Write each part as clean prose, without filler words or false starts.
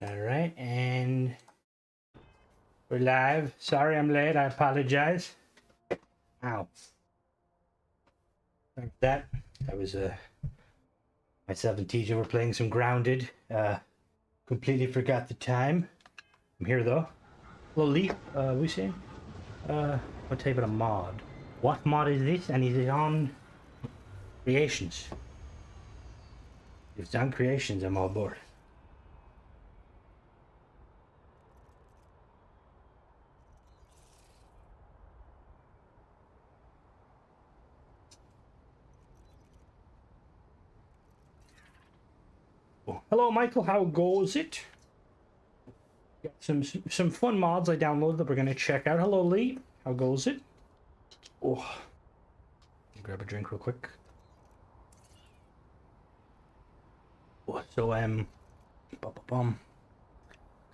All right, and we're live. Sorry I'm late. I apologize. Ow. Like that. That was myself and TJ were playing some Grounded. Completely forgot the time. I'm here though. Hello, Leaf. We saying? What type of a mod? What mod is this? And is it on Creations? If it's on Creations, I'm all aboard. Hello, Michael. How goes it? Got some fun mods I downloaded that we're gonna check out. Hello, Lee. How goes it? Oh, grab a drink real quick. Oh, so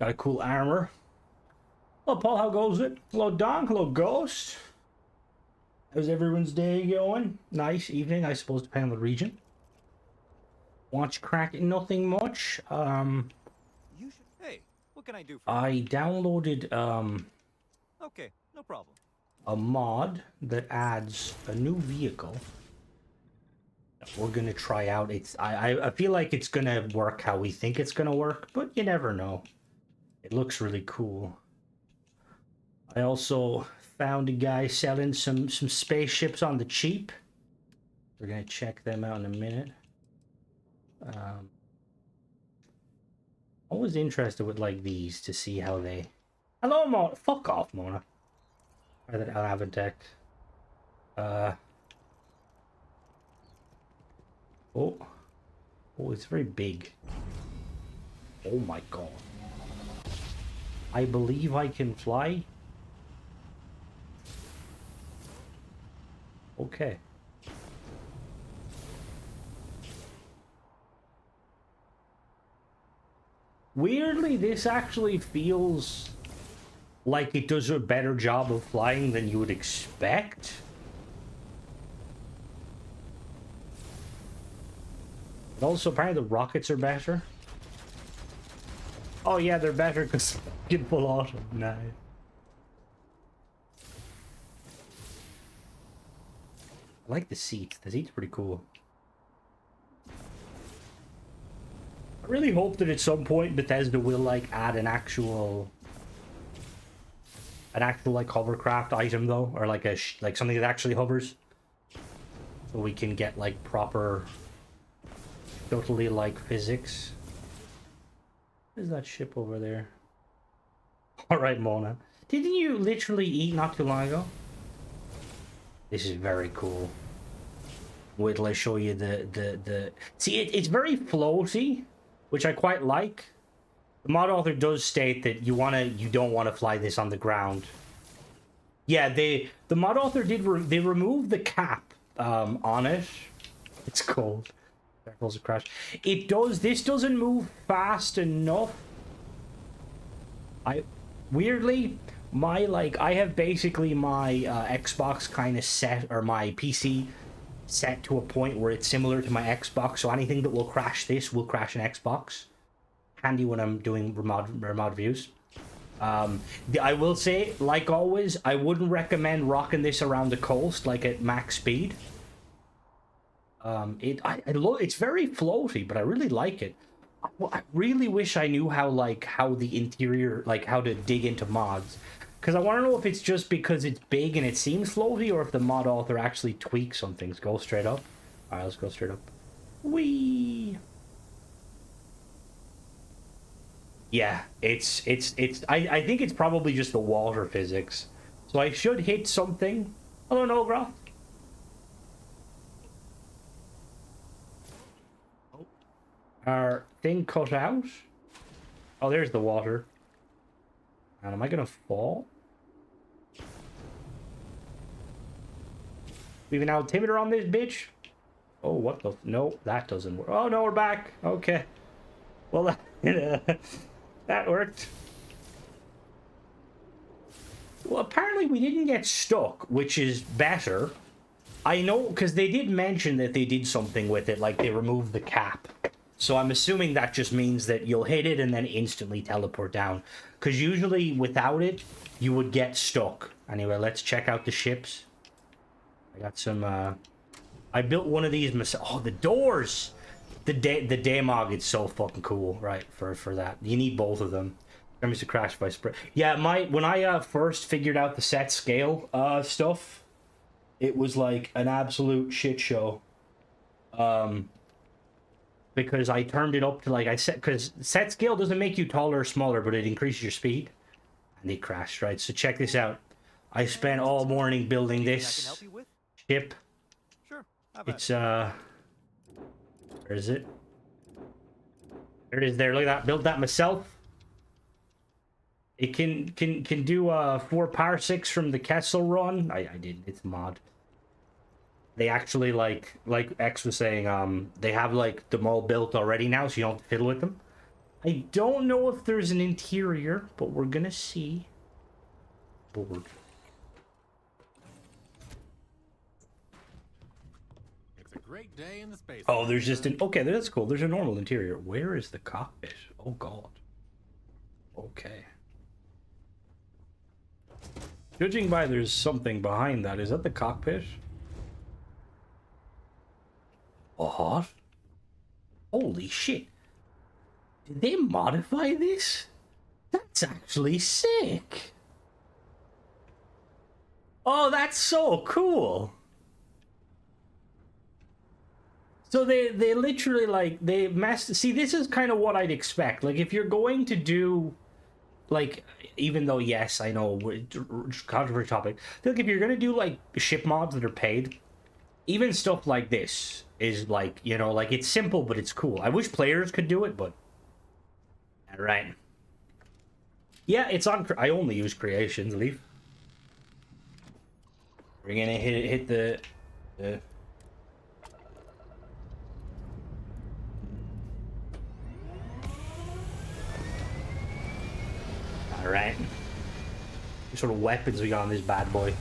got a cool armor. Hello, Paul. How goes it? Hello, Don. Hello, Ghost. How's everyone's day going? Nice evening, I suppose, depending on the region. Watch crack, nothing much. You should. Hey, what can I do for you? I downloaded Okay, no problem. a mod that adds a new vehicle that we're gonna try out. I feel like it's gonna work how we think it's gonna work, but you never know. It looks really cool. I also found a guy selling some spaceships on the cheap. We're gonna check them out in a minute. I was interested with like these to see how they. Hello, Mona. Fuck off, Mona. Or that I'll have a deck. Oh, it's very big. Oh my god. I believe I can fly. Okay. Weirdly, this actually feels like it does a better job of flying than you would expect. But also, apparently the rockets are better. Oh yeah, they're better because you can full auto. Nice. I like the seat. The seat's pretty cool. I really hope that at some point Bethesda will like add an actual like hovercraft item though, or like like something that actually hovers, so we can get like proper, totally like physics. What is that ship over there? All right, Mona. Didn't you literally eat not too long ago? This is very cool. Wait till I show you the. See, it's very floaty, which I quite like. The mod author does state that you don't want to fly this on the ground. Yeah, the mod author they removed the cap on it. It's cold. Careful's a crash. This doesn't move fast enough. Weirdly, I have basically my Xbox kind of set, or my PC set to a point where it's similar to my Xbox, so anything that will crash this will crash an Xbox. Handy when I'm doing remote views. I will say, like always, I wouldn't recommend rocking this around the coast like at max speed. It's very floaty, but I really like it. I really wish I knew how the interior, like how to dig into mods, because I want to know if it's just because it's big and it seems floaty, or if the mod author actually tweaks some things. Go straight up. All right, let's go straight up. Whee! Yeah, I think it's probably just the water physics. So I should hit something. Hello, Nogroth. Oh. Our thing cut out. Oh, there's the water. And am I gonna fall? We have an altimeter on this bitch? Oh, what the? No, that doesn't work. Oh no, we're back. Okay. Well, that worked. Well, apparently we didn't get stuck, which is better. I know, because they did mention that they did something with it, like they removed the cap. So I'm assuming that just means that you'll hit it and then instantly teleport down. Because usually without it, you would get stuck. Anyway, let's check out the ships. I got some, I built one of these myself. Oh, the doors! The Daemog is so fucking cool, right, for that. You need both of them. Enemies to crash by spray. Yeah, when I first figured out the set scale stuff, it was like an absolute shit show. Because I turned it up to like I said, because set scale doesn't make you taller or smaller, but it increases your speed. And they crashed, right? So check this out. I spent all morning building this ship. Sure. It's where is it? There it is. There. Look at that. Built that myself. It can do 4 parsecs from the Kessel run. I didn't. It's mod. They actually like X was saying, they have like them all built already now, so you don't have to fiddle with them. I don't know if there's an interior, but we're gonna see. Board. It's a great day in the space. Oh, there's just an okay. That's cool. There's a normal interior. Where is the cockpit? Oh God. Okay. Judging by there's something behind that, is that the cockpit? What? Holy shit. Did they modify this? That's actually sick. Oh, that's so cool. So they literally like they messed. See, this is kind of what I'd expect. Like if you're going to do like, even though yes, I know controversial topic. Look, if you're gonna do like ship mods that are paid, even stuff like this is like, you know, like it's simple but it's cool. I wish players could do it, but all right. Yeah, it's on. I only use creations. Leave. We're gonna hit the. All right. What sort of weapons we got on this bad boy?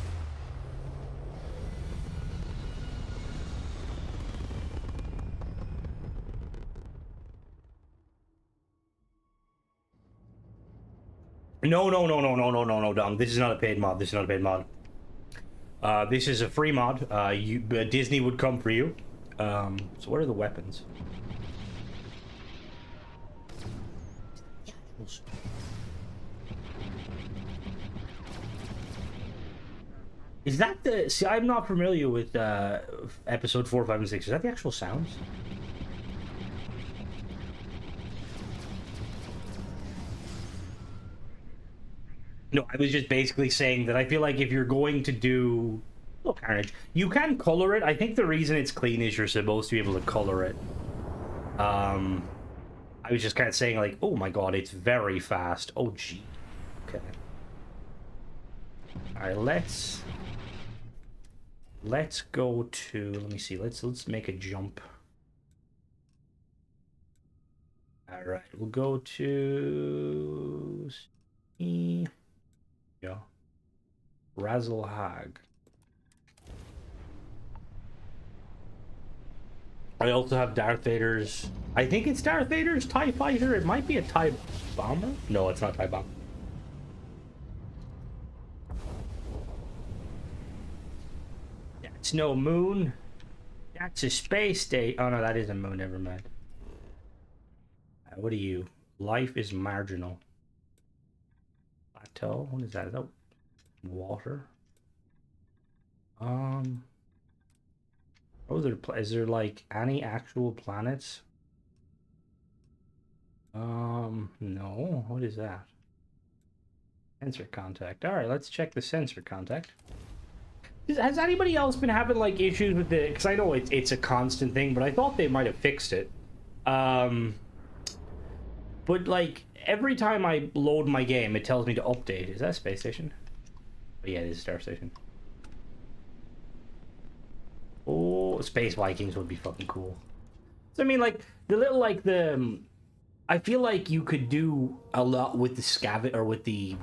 No, Dom. This is not a paid mod. This is not a paid mod. This is a free mod. Disney would come for you. So what are the weapons? Is that the... See, I'm not familiar with episode 4, 5, and 6. Is that the actual sounds? No, I was just basically saying that I feel like if you're going to do... Oh, Carnage. You can color it. I think the reason it's clean is you're supposed to be able to color it. I was just kind of saying like, oh my god, it's very fast. Oh, gee. Okay. Alright, let's go to... Let me see. Let's make a jump. Alright, we'll go to... Yeah. Razzlehag. I also have Darth Vader's... I think it's Darth Vader's TIE Fighter. It might be a TIE Bomber. No, it's not TIE Bomber. That's no moon. That's a space station. Oh, no, that is a moon. Never mind. What are you? Life is marginal. Plateau? What is that? Is that water? Oh, is there like any actual planets? No. What is that? Sensor contact. All right, let's check the sensor contact. Has anybody else been having like issues with it? Because I know it's a constant thing, but I thought they might have fixed it. But like every time I load my game, it tells me to update. Is that a space station? Oh, yeah, it is a star station. Oh, Space Vikings would be fucking cool. So I mean, like the little like the, I feel like you could do a lot with the scav or with the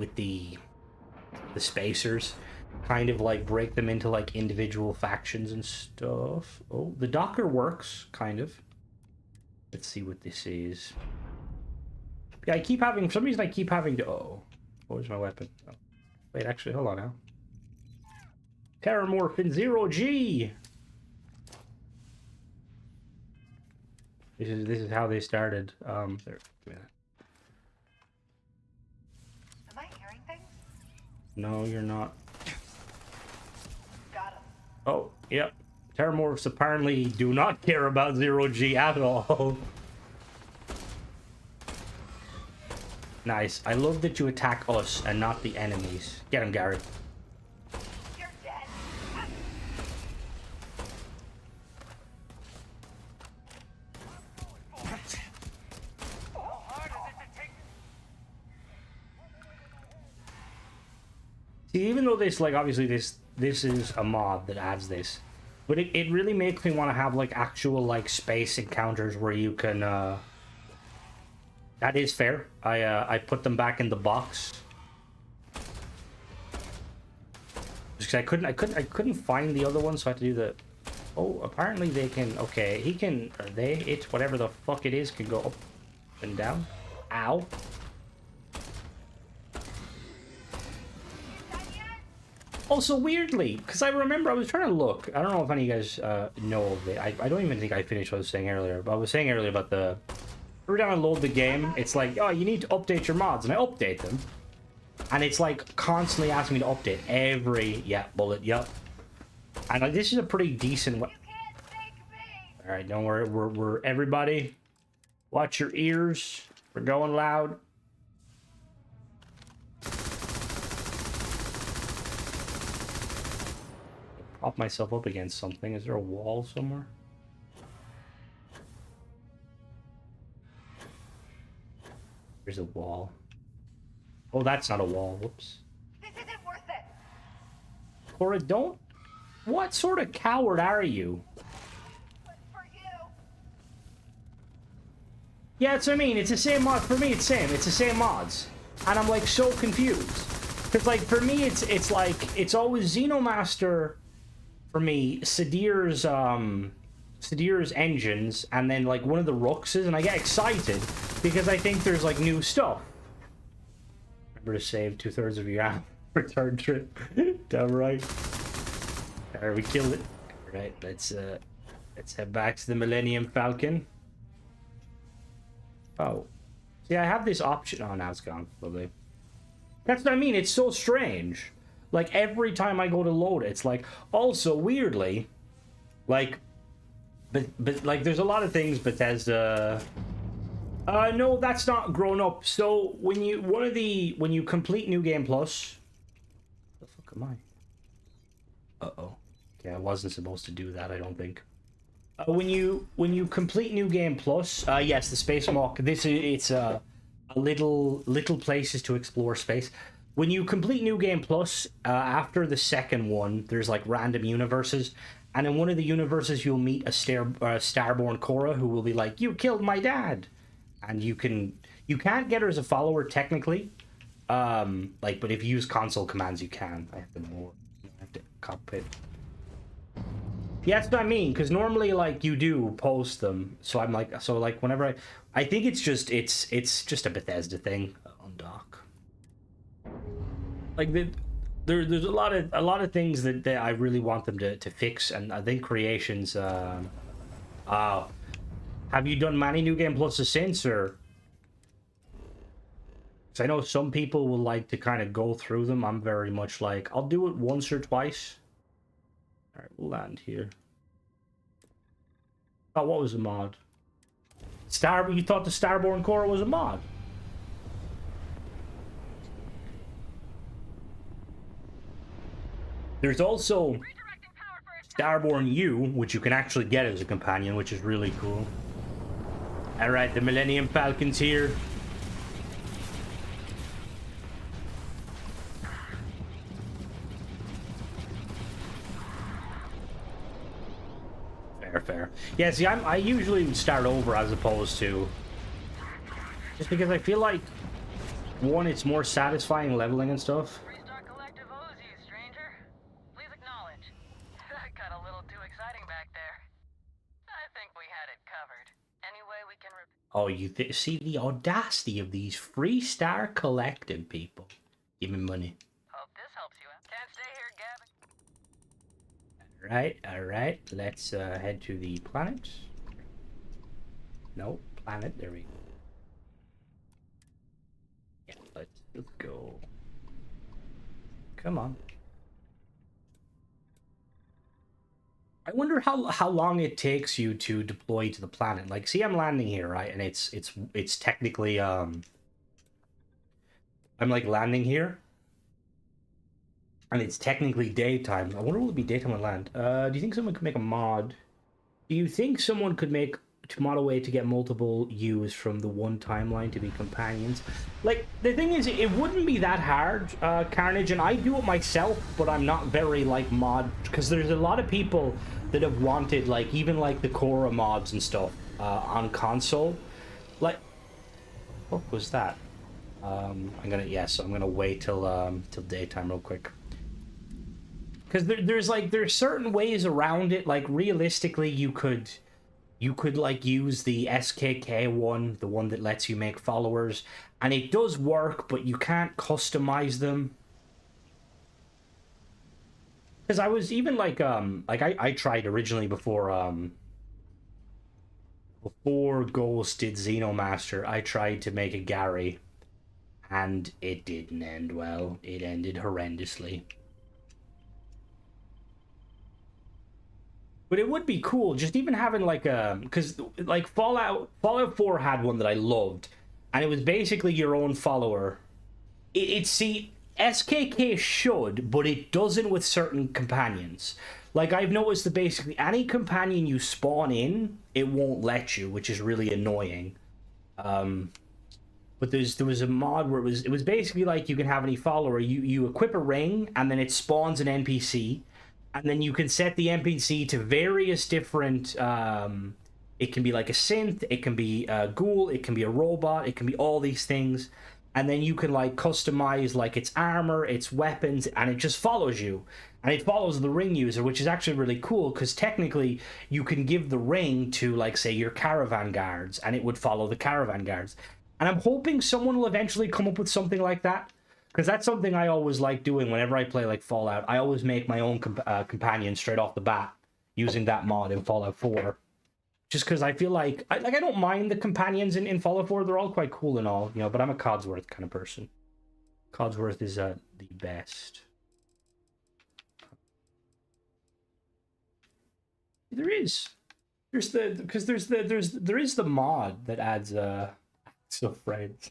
spacers, kind of like break them into like individual factions and stuff. Oh, the Docker works kind of. Let's see what this is. Yeah, I keep having... For some reason, I keep having to... Oh, where's my weapon? Oh. Wait, actually, hold on now. Terramorphin 0G! This is how they started. There, give me that. Am I hearing things? No, you're not. Got him. Oh, yep. Terramorphs apparently do not care about 0G at all. Nice. I love that you attack us and not the enemies. Get him, Gary. You're dead. See, even though this, like, obviously this is a mod that adds this, but it really makes me want to have, like, actual, like, space encounters where you can, That is fair. I put them back in the box. Just 'cause I couldn't find the other one, so I had to do the... Oh, apparently they can... Okay, he can... Or they, it, whatever the fuck it is, can go up and down. Ow. Also, weirdly, because I remember I was trying to look. I don't know if any of you guys know of it. I don't even think I finished what I was saying earlier. But I was saying earlier about the... Every time I load the game, it's like, oh, you need to update your mods. And I update them. And it's like constantly asking me to update every... Yeah, bullet, yep. And like, this is a pretty decent... Alright, don't worry. We're... Everybody, watch your ears. We're going loud. Prop myself up against something. Is there a wall somewhere? There's a wall. Oh, that's not a wall. Whoops. This isn't worth it. Cora, don't... What sort of coward are you? For you. Yeah, that's what I mean. It's the same mod. For me, it's same. It's the same mods. And I'm, like, so confused. Because, like, for me, it's like... It's always Xenomaster... For me, Sadir's engines, and then, like, one of the Rux's, and I get excited because I think there's, like, new stuff. Remember to save 2/3 of your return trip. Damn right. Alright, we killed it. Alright, let's head back to the Millennium Falcon. Oh. See, I have this option. Oh, now it's gone. Lovely. That's what I mean. It's so strange. Like, every time I go to load it, it's like... Also, weirdly, like... But like, there's a lot of things Bethesda... no, that's not grown up. So, when you... When you complete New Game Plus... What the fuck am I? Uh-oh. Okay, I wasn't supposed to do that, I don't think. When you complete New Game Plus... yes, the Space Walk. It's a little places to explore space. When you complete New Game Plus, after the second one, there's like random universes, and in one of the universes you'll meet a Starborn Cora who will be like, "You killed my dad," and you can't get her as a follower technically, like, but if you use console commands you can. I have to cockpit. Yeah, that's what I mean, because normally like you do post them, so I'm like, so like whenever I think it's just a Bethesda thing on dock. Like there's a lot of things that I really want them to fix, and I think creations. Have you done many New Game Pluses since, or? Because I know some people will like to kind of go through them. I'm very much like, I'll do it once or twice. All right, we'll land here. Oh, what was a mod? You thought the Starborn Core was a mod? There's also Starborn U, which you can actually get as a companion, which is really cool. Alright, the Millennium Falcon's here. Fair. Yeah, see, I usually start over as opposed to... Just because I feel like, one, it's more satisfying leveling and stuff. Oh, see the audacity of these Freestar Collective people. Give me money. Hope this helps you out. Can't stay here, Gavin. All right. Let's head to the planet. No, planet. There we go. Yeah, let's go. Come on. I wonder how long it takes you to deploy to the planet. Like, see, I'm landing here, right? And it's technically I'm like landing here, and it's technically daytime. I wonder will it be daytime when I land? Do you think someone could make a mod? Do you think someone could make to mod a way to get multiple U's from the one timeline to be companions? Like, the thing is, it wouldn't be that hard, Carnage, and I do it myself, but I'm not very, like, mod, because there's a lot of people that have wanted, like, even, like, the Korra mods and stuff, on console. Like, what was that? I'm gonna wait till daytime real quick. Because there's certain ways around it, like, realistically, you could like use the SKK one, the one that lets you make followers, and it does work, but you can't customize them. Because I was even like I tried originally before Ghost did Xenomaster, I tried to make a Gary, and it didn't end well. It ended horrendously. But it would be cool just even having like a, because like Fallout 4 had one that I loved, and it was basically your own follower. See, SKK should, but it doesn't with certain companions. Like, I've noticed that basically any companion you spawn in, it won't let you, which is really annoying. But there was a mod where it was basically like you can have any follower. You equip a ring, and then it spawns an NPC. And then you can set the NPC to various different, it can be like a synth, it can be a ghoul, it can be a robot, it can be all these things. And then you can like customize like its armor, its weapons, and it just follows you. And it follows the ring user, which is actually really cool, because technically you can give the ring to, like, say, your caravan guards, and it would follow the caravan guards. And I'm hoping someone will eventually come up with something like that. Because that's something I always like doing whenever I play, like, Fallout. I always make my own companion straight off the bat using that mod in Fallout 4. Just because I feel like I don't mind the companions in Fallout 4. They're all quite cool and all, you know, but I'm a Codsworth kind of person. Codsworth is the best. There is the mod that adds so friends.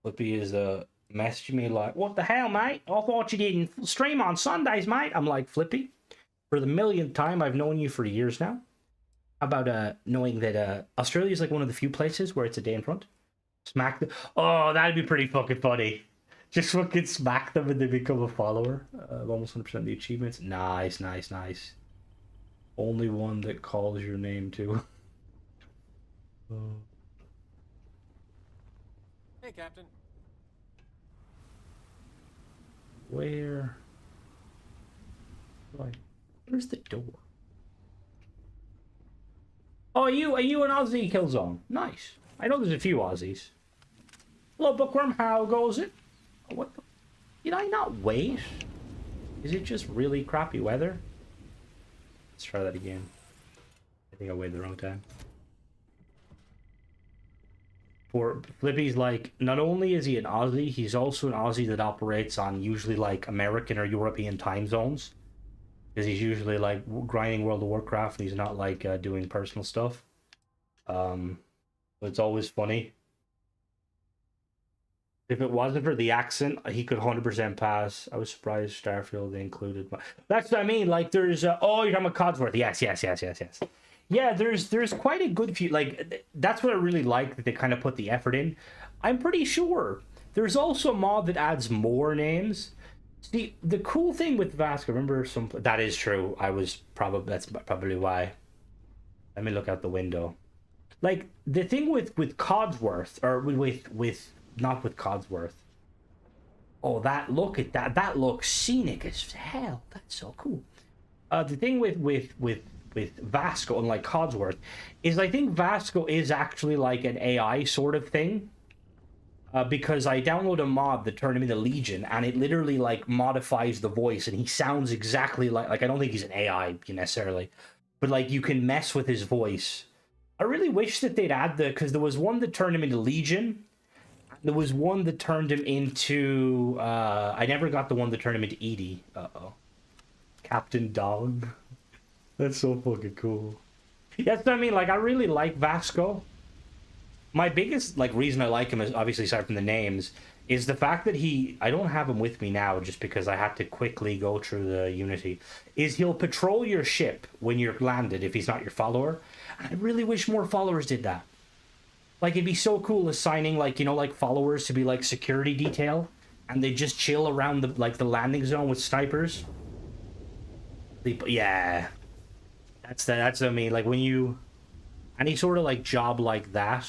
Flippy is messaging me like, "What the hell, mate? I thought you didn't stream on Sundays, mate." I'm like, Flippy, for the millionth time, I've known you for years now. How about knowing that Australia is like one of the few places where it's a day in front? Smack them. Oh, that'd be pretty fucking funny. Just fucking smack them and they become a follower. Almost 100% of the achievements. Nice. Only one that calls your name too. Hey, Captain. Where's the door? Oh, are you an Aussie, Killzone? Nice. I know there's a few Aussies. Hello, Bookworm. How goes it? What the... Did I not wait? Is it just really crappy weather? Let's try that again. I think I waited the wrong time. For Flippy's like, not only is he an Aussie, he's also an Aussie that operates on usually like American or European time zones. Because he's usually like grinding World of Warcraft and he's not like doing personal stuff. But it's always funny. If it wasn't for the accent, he could 100% pass. I was surprised Starfield they included. That's what I mean. Like, there's oh, you're talking about Codsworth. Yes. Yeah, there's quite a good few. Like, that's what I really like, that they kind of put the effort in. I'm pretty sure there's also a mod that adds more names. See, the cool thing with Vasca, remember some... That is true. That's probably why. Let me look out the window. Like, the thing with Codsworth, or with not with Codsworth. Oh, look at that. That looks scenic as hell. That's so cool. The thing with Vasco, unlike Codsworth, is I think Vasco is actually like an AI sort of thing. Because I download a mod that turned him into Legion, and it literally like modifies the voice, and he sounds exactly like I don't think he's an AI necessarily, but like you can mess with his voice. I really wish that they'd add because there was one that turned him into Legion. There was one that turned him into I never got the one that turned him into Edie. Uh-oh. Captain Dog. That's so fucking cool. That's what I mean, like I really like Vasco. My biggest like reason I like him is obviously aside from the names is the fact that I don't have him with me now just because I had to quickly go through the Unity, is he'll patrol your ship when you're landed if he's not your follower. I really wish more followers did that. Like it'd be so cool assigning like, you know, like followers to be like security detail and they just chill around the like the landing zone with snipers. Yeah. That's what I mean, like when you any sort of like job like that.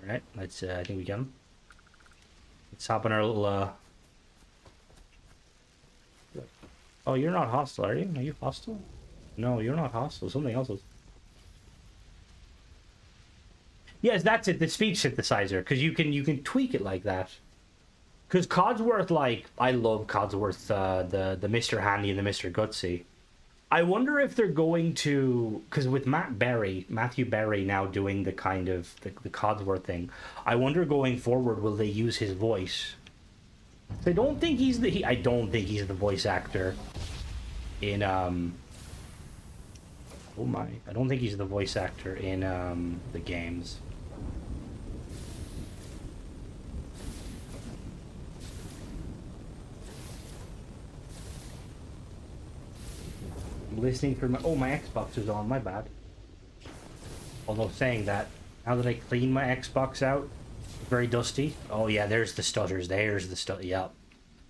Alright, let's I think we got him. Let's hop on our little Oh, you're not hostile, are you? Are you hostile? No, you're not hostile. Something else is. Yes, that's it, the speech synthesizer, because you can tweak it like that. Because Codsworth, like, I love Codsworth, the Mr. Handy and the Mr. Gutsy. I wonder if they're going to, because with Matthew Berry now doing the kind of the Codsworth thing, I wonder going forward will they use his voice? So I don't think he's the voice actor in oh my, I don't think he's the voice actor in the games. Listening for my Xbox is on, my bad. Although saying that, now that I clean my Xbox out, it's very dusty. Oh yeah, there's the stutters, yep.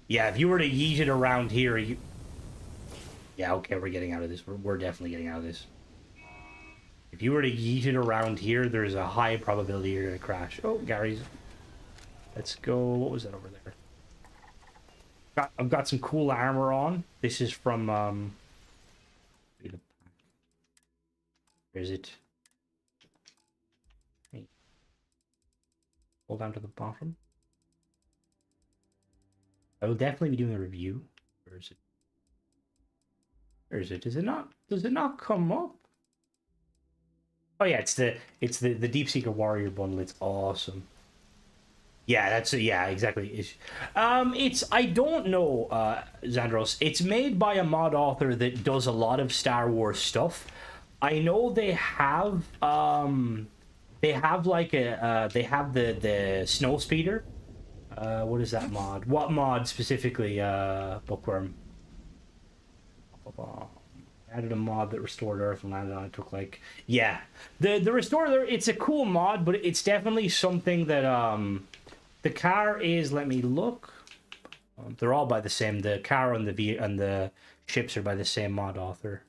Yeah, if you were to yeet it around here, yeah, okay, we're getting out of this. We're definitely getting out of this. If you were to yeet it around here, there's a high probability you're gonna crash. Oh, Gary's. Let's go, what was that over there? I've got some cool armor on. This is from, where is it? Hey. Hold down to the bottom. I will definitely be doing a review. Where is it? Where is it? Does it not come up? Oh yeah, it's the Deep Seeker Warrior bundle. It's awesome. Yeah, yeah, exactly. It's I don't know, Xandros. It's made by a mod author that does a lot of Star Wars stuff. I know they have like they have the snow speeder. What is that mod? What mod specifically? Bookworm. Added a mod that restored Earth and landed on it. Took like, yeah, the restore there. It's a cool mod, but it's definitely something that the car is. Let me look. They're all by the same. The car and the ships are by the same mod author.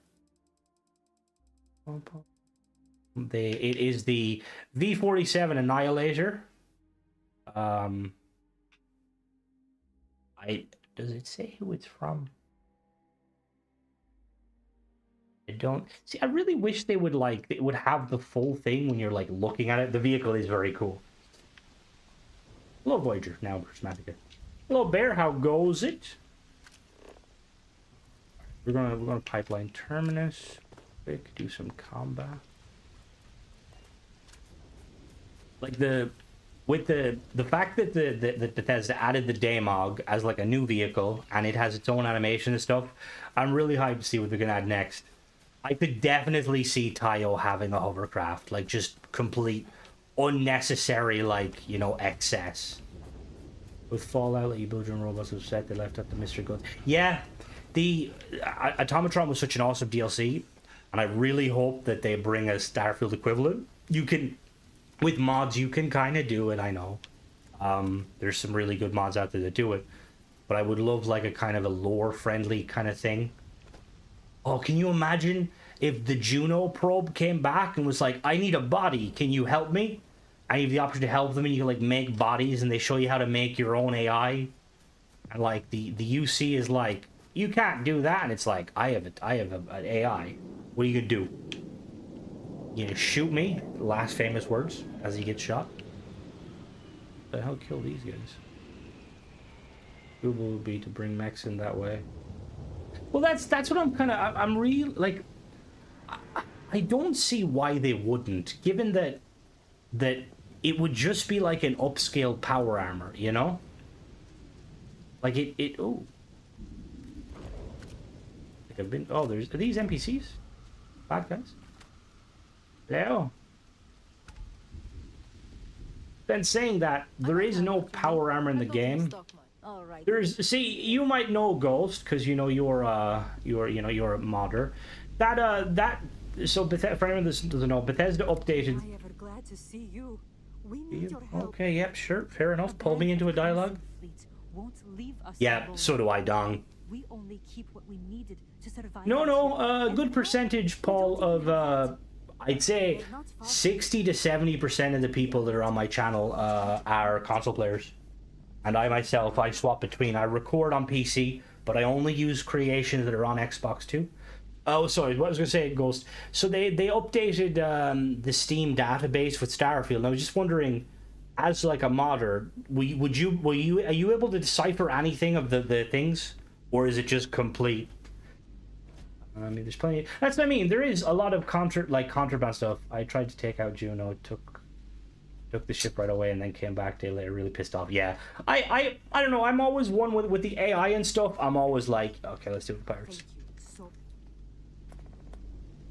It is the V47 Annihilator. Does it say who it's from? I don't see. I really wish they would have the full thing when you're like looking at it. The vehicle is very cool. Hello, Voyager. Now, Prismatica. Hello, Bear. How goes it? We're gonna pipeline terminus. Quick, do some combat. Like with the fact that the Bethesda added the Daemog as like a new vehicle and it has its own animation and stuff, I'm really hyped to see what they're gonna add next. I could definitely see Tayo having a hovercraft, like just complete unnecessary, like, you know, excess. With Fallout, like, you build your own robots with set, they left out the Mr. Guns. Yeah, the Automatron was such an awesome DLC, and I really hope that they bring a Starfield equivalent. You can, with mods, you can kind of do it, I know. There's some really good mods out there that do it, but I would love like a kind of a lore-friendly kind of thing. Oh, can you imagine if the Juno probe came back and was like, I need a body, can you help me? I have the option to help them and you can like make bodies and they show you how to make your own AI. and like the UC is like, you can't do that, and it's like, I have an AI. What are you gonna do? You gonna shoot me? Last famous words as he gets shot. The hell kill these guys? Google would be to bring mechs in that way. Well, that's what I'm kind of. I'm real like. I don't see why they wouldn't, given that it would just be like an upscaled power armor, you know? Like oh. Like I've been, are these NPCs? Bad guys? Yeah. Then saying that, there is no power armor in the game. See, you might know Ghost, because you know you're a modder. So for anyone that doesn't know, Bethesda updated. I ever glad to see you. We need your help. Okay, yep, sure, fair enough. Pull me into a dialogue. Won't leave us Yeah, alone. so do I, Dong. We only keep what we needed to survive. No, good percentage, Paul, of I'd say 60 to 70% of the people that are on my channel are console players. And I myself, I swap between. I record on PC, but I only use creations that are on Xbox too. Oh, sorry, what I was going to say, Ghost. So they updated the Steam database with Starfield, and I was just wondering, as like a modder, are you able to decipher anything of the things, or is it just complete? I mean, there's plenty. That's what I mean. There is a lot of contraband stuff. I tried to take out Juno. It took the ship right away, and then came back a day later, really pissed off. Yeah, I don't know. I'm always one with the AI and stuff. I'm always like, okay, let's do it with pirates.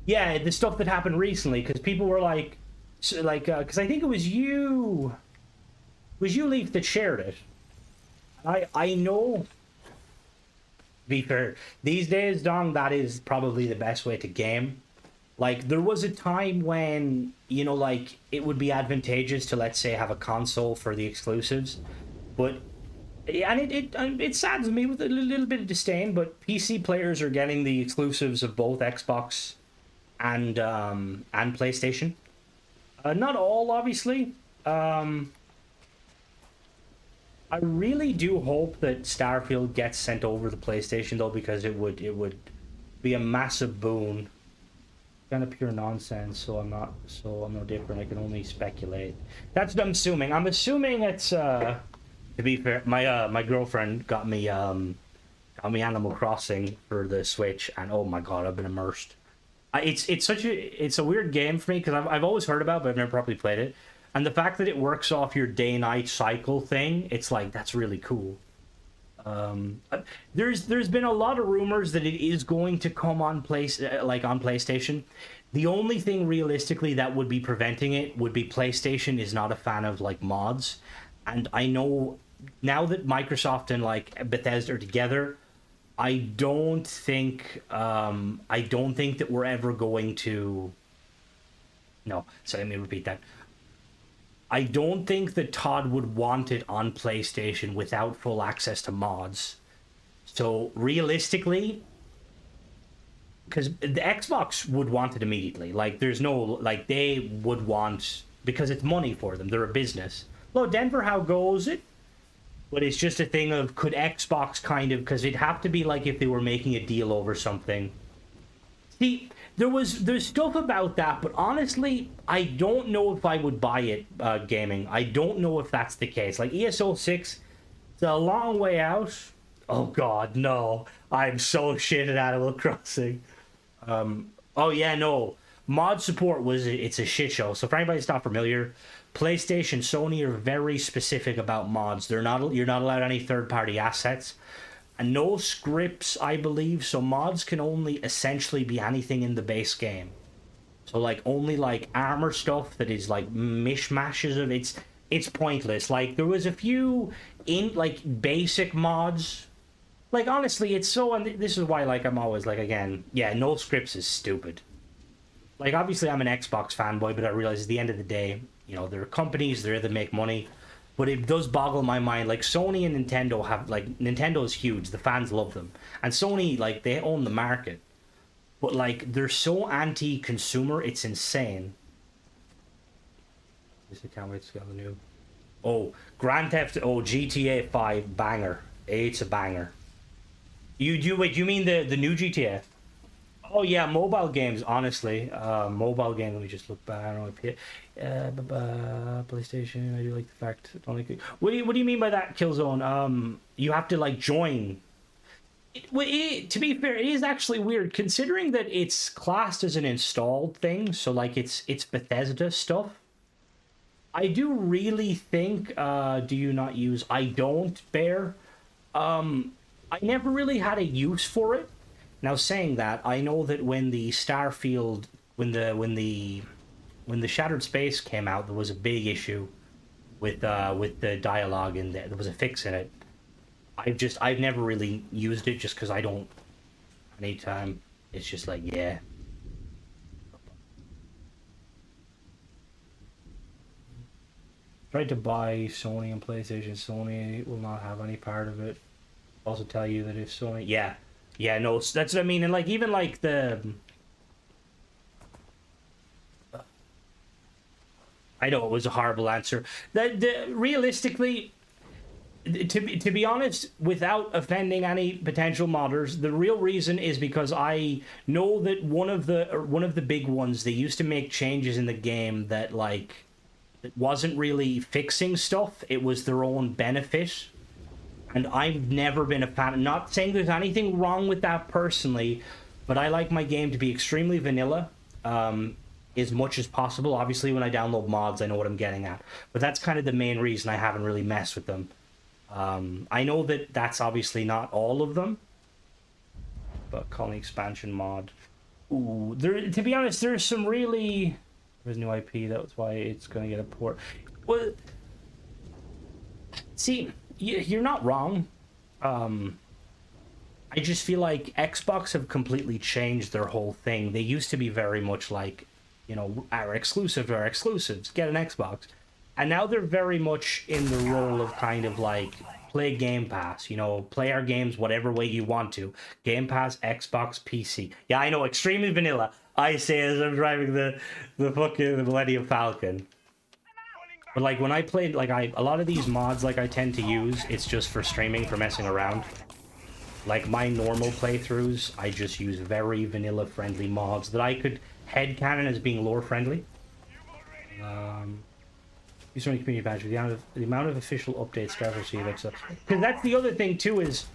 Yeah, the stuff that happened recently, because people were like, because I think it was you, Leaf, that shared it. I know. To be fair, these days, Dong, that is probably the best way to game. Like, there was a time when, you know, like, it would be advantageous to, let's say, have a console for the exclusives, but, and it saddens me with a little bit of disdain, but PC players are getting the exclusives of both Xbox and PlayStation. Not all, obviously. I really do hope that Starfield gets sent over to PlayStation, though, because it would be a massive boon. Kind of pure nonsense, so I'm no different. I can only speculate. That's what I'm assuming. I'm assuming it's to be fair, my girlfriend got me Animal Crossing for the Switch, and oh my god, I've been immersed. It's a weird game for me, because I've always heard about it, but I've never properly played it. And the fact that it works off your day-night cycle thing, it's like, that's really cool. There's been a lot of rumors that it is going to come on PlayStation. The only thing realistically that would be preventing it would be PlayStation is not a fan of like mods, and I know now that Microsoft and like Bethesda are together, I don't think that we're ever going to. No, so let me repeat that. I don't think that Todd would want it on PlayStation without full access to mods. So realistically, because the Xbox would want it immediately. Like, there's no, like, they would want, because it's money for them. They're a business. Hello, Denver, how goes it? But it's just a thing of, could Xbox kind of, because it'd have to be like if they were making a deal over something. See, there's stuff about that, but honestly, I don't know if I would buy it, gaming. I don't know if that's the case. Like, ESO 6, it's a long way out. Oh god, no. I'm so shit at Animal Crossing. Oh yeah, no. Mod support it's a shit show. So for anybody that's not familiar, PlayStation, Sony are very specific about mods. You're not allowed any third-party assets. And no scripts, I believe, so mods can only essentially be anything in the base game. So like only like armor stuff that is like mishmashes of it's pointless. Like there was a few in like basic mods. Like honestly, it's so, and this is why like I'm always like, again, yeah, no scripts is stupid. Like obviously I'm an Xbox fanboy, but I realize at the end of the day, you know, there are companies there that make money. But it does boggle my mind, like Sony and Nintendo have, like, Nintendo is huge, the fans love them. And Sony, like, they own the market. But, like, they're so anti-consumer, it's insane. I can't wait to get the new. Oh, GTA 5 banger. It's a banger. Wait, you mean the new GTA? Oh yeah, mobile games. Honestly, mobile games. Let me just look back. I don't know. PlayStation. I do like the fact. What do you mean by that, Killzone? You have to like join. To be fair, it is actually weird considering that it's classed as an installed thing. So like it's Bethesda stuff. I do really think. Do you not use? I don't, Bear. I never really had a use for it. Now saying that, I know that when the Starfield, when the Shattered Space came out, there was a big issue with the dialogue, and there was a fix in it. I've never really used it just because I don't. Anytime it's just like yeah. Tried to buy Sony and PlayStation. Sony will not have any part of it. Also tell you that if Sony, yeah, no, that's what I mean, and like even like the, I know it was a horrible answer. Realistically, to be honest, without offending any potential modders, the real reason is because I know that one of the big ones, they used to make changes in the game that like it wasn't really fixing stuff. It was their own benefit. And I've never been a fan. I'm not saying there's anything wrong with that personally, but I like my game to be extremely vanilla, as much as possible. Obviously, when I download mods, I know what I'm getting at. But that's kind of the main reason I haven't really messed with them. I know that that's obviously not all of them. But calling expansion mod. Ooh, to be honest, there's some really... There's new IP, that's why it's going to get a port. Well, see... You're not wrong. I just feel like Xbox have completely changed their whole thing. They used to be very much like, you know, our exclusives are exclusives. Get an Xbox. And now they're very much in the role of kind of like play Game Pass. You know, play our games whatever way you want to. Game Pass, Xbox, PC. Yeah, I know, extremely vanilla. I say as I'm driving the fucking Millennium Falcon. But like when I played, like a lot of these mods like I tend to use, it's just for streaming, for messing around. Like my normal playthroughs, I just use very vanilla friendly mods that I could headcanon as being lore friendly. Use only community badge with the amount of official updates Starfield receive, because that's the other thing too, is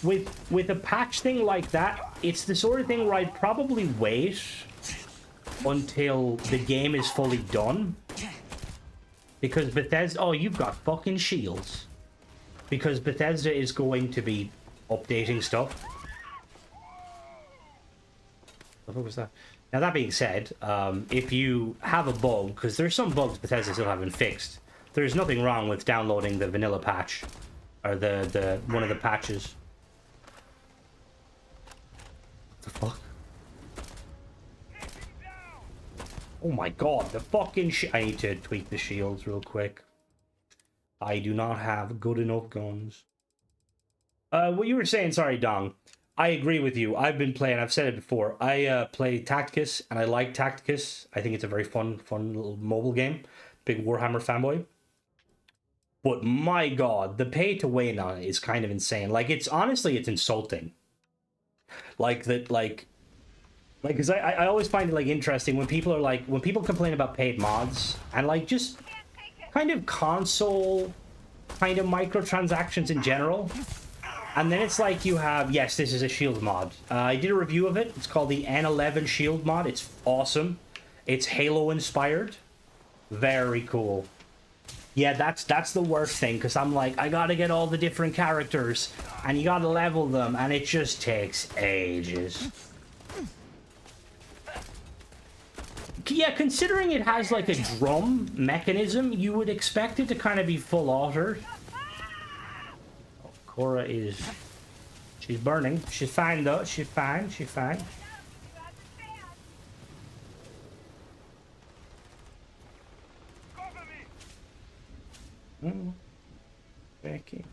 with a patch thing like that, it's the sort of thing where I'd probably wait until the game is fully done. Because Bethesda... Oh, you've got fucking shields. Because Bethesda is going to be updating stuff. What was that? Now, that being said, if you have a bug, because there's some bugs Bethesda still haven't fixed, there's nothing wrong with downloading the vanilla patch. Or the one of the patches. What the fuck? Oh my god, the fucking I need to tweak the shields real quick. I do not have good enough guns. What you were saying, sorry, Dong. I agree with you. I've been playing, I've said it before. I play Tacticus, and I like Tacticus. I think it's a very fun little mobile game. Big Warhammer fanboy. But my god, the pay to win on it is kind of insane. Like, it's honestly, it's insulting. Like, that, like, because I always find it like interesting when people are like, when people complain about paid mods and like just kind of console kind of microtransactions in general, and then it's like you have, yes, this is a shield mod. I did a review of it. It's called the N11 shield mod. It's awesome. It's Halo inspired. Very cool. Yeah, that's the worst thing, because I'm like, I gotta get all the different characters and you gotta level them, and it just takes ages. Yeah, considering it has like a drum mechanism, you would expect it to kind of be full altered. Oh, Cora is... She's burning. She's fine though. She's fine. She's fine. Becky.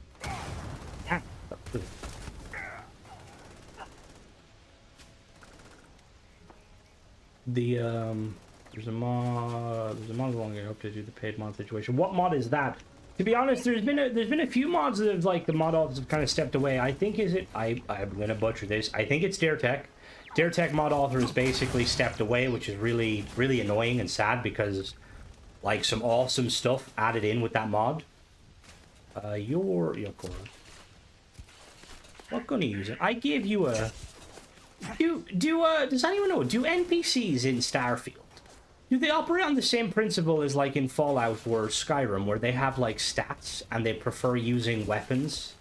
There's a mod going up to do the paid mod situation. What mod is that? To be honest, there's been a few mods that have, like, the mod authors have kind of stepped away. I think I'm gonna butcher this. I think it's DareTech. DareTech mod author has basically stepped away, which is really annoying and sad because, like, some awesome stuff added in with that mod. Your core. What gonna use it? I gave you a. Does anyone know? Do NPCs in Starfield? Do they operate on the same principle as, like, in Fallout or Skyrim, where they have, like, stats and they prefer using weapons?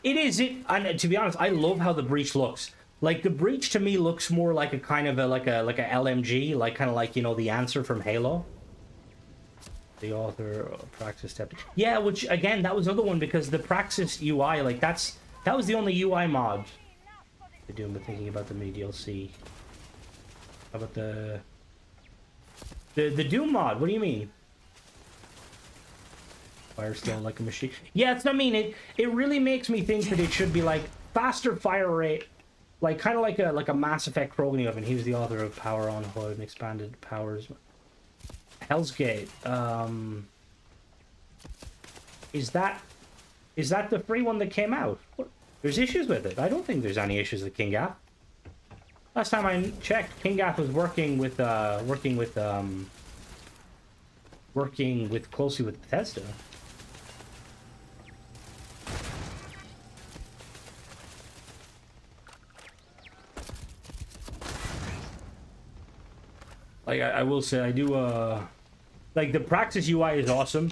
And to be honest, I love how the Breach looks. Like, the Breach to me looks more like a kind of a LMG, like kind of like, you know, the Answer from Halo. The author Praxis stepped. Yeah, which again, that was another one because the Praxis UI, like that was the only UI mod. They're doing, but thinking about the new DLC. How about the Doom mod? What do you mean? Fire still like a machine. Yeah, it's. I mean, it really makes me think that it should be like faster fire rate, like kind of like a Mass Effect Krogan weapon. He was the author of Power on Hood and Expanded Powers. Hell's Gate. Is that the free one that came out? There's issues with it. I don't think there's any issues with King Gaff. Last time I checked, King Gaff was working closely with Bethesda. Like, I will say, I do, like, the Praxis UI is awesome.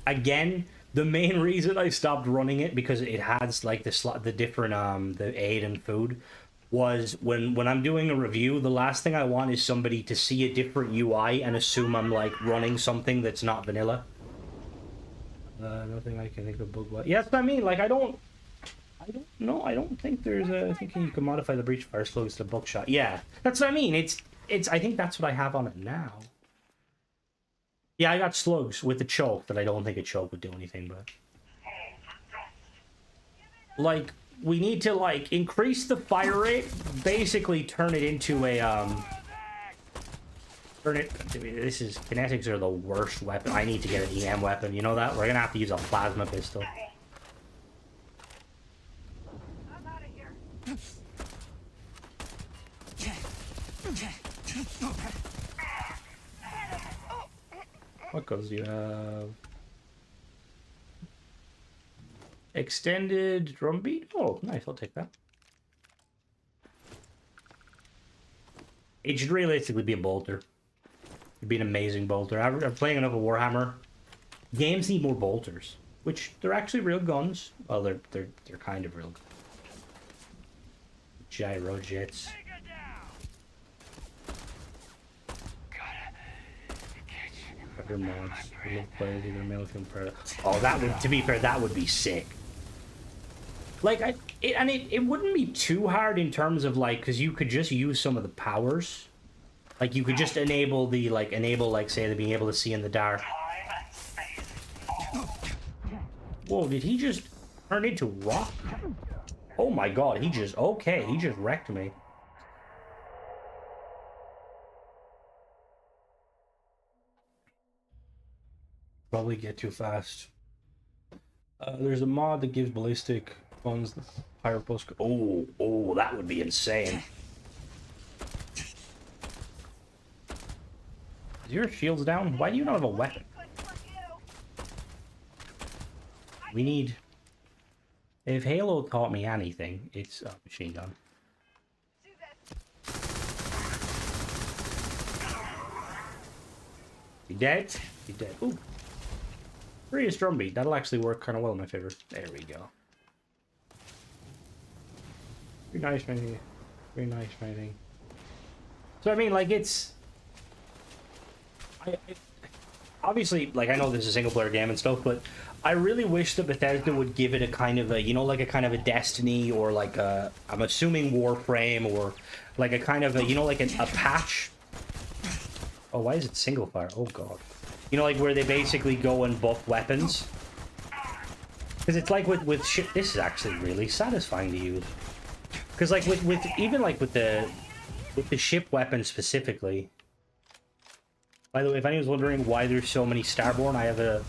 Again, the main reason I stopped running it, because it has, like, the different, the aid and food, was when I'm doing a review, the last thing I want is somebody to see a different UI and assume I'm, like, running something that's not vanilla. Nothing I can think of bug-wise. Yeah, that's what I mean. Like, I don't know. I don't think there's a... I think you can modify the breach fire slugs to buckshot. Yeah, that's what I mean. I think that's what I have on it now. Yeah, I got slugs with the choke, but I don't think a choke would do anything, but... Like, we need to, like, increase the fire rate, basically turn it into a, kinetics are the worst weapon. I need to get an EM weapon, you know that? We're gonna have to use a plasma pistol. I'm out of here. What goes do you have? Extended drum beat? Oh, nice, I'll take that. It should realistically be a bolter. It'd be an amazing bolter. I'm playing enough of Warhammer. Games need more bolters, which they're actually real guns. Well, they're kind of real guns. Gyro jets. Predator mods. Players either male or female predator. Oh, that would, to be fair, that would be sick. Like, it wouldn't be too hard in terms of, like, because you could just use some of the powers. Like, you could just enable, say, the being able to see in the dark. Whoa, did he just turn into rock? Oh my god, he just wrecked me. Probably get too fast. There's a mod that gives ballistic guns the higher post. Oh, that would be insane. Is your shields down? Why do you not have a weapon? We need... If Halo taught me anything, it's a machine gun. You dead? You dead. Ooh. Furious drum beat. That'll actually work kind of well in my favor. There we go. Very nice, matey. Very nice, matey. So, I mean, like, it's... obviously, like, I know this is a single-player game and stuff, but I really wish that Bethesda would give it a kind of a, you know, like a kind of a Destiny or like a, I'm assuming Warframe, or like a kind of a, you know, like a patch. Oh, why is it single fire? Oh, God. You know, like where they basically go and buff weapons. Because it's like with shit, this is actually really satisfying to use. Because like with even like with the ship weapons specifically. By the way, if anyone's wondering why there's so many Starborn, I have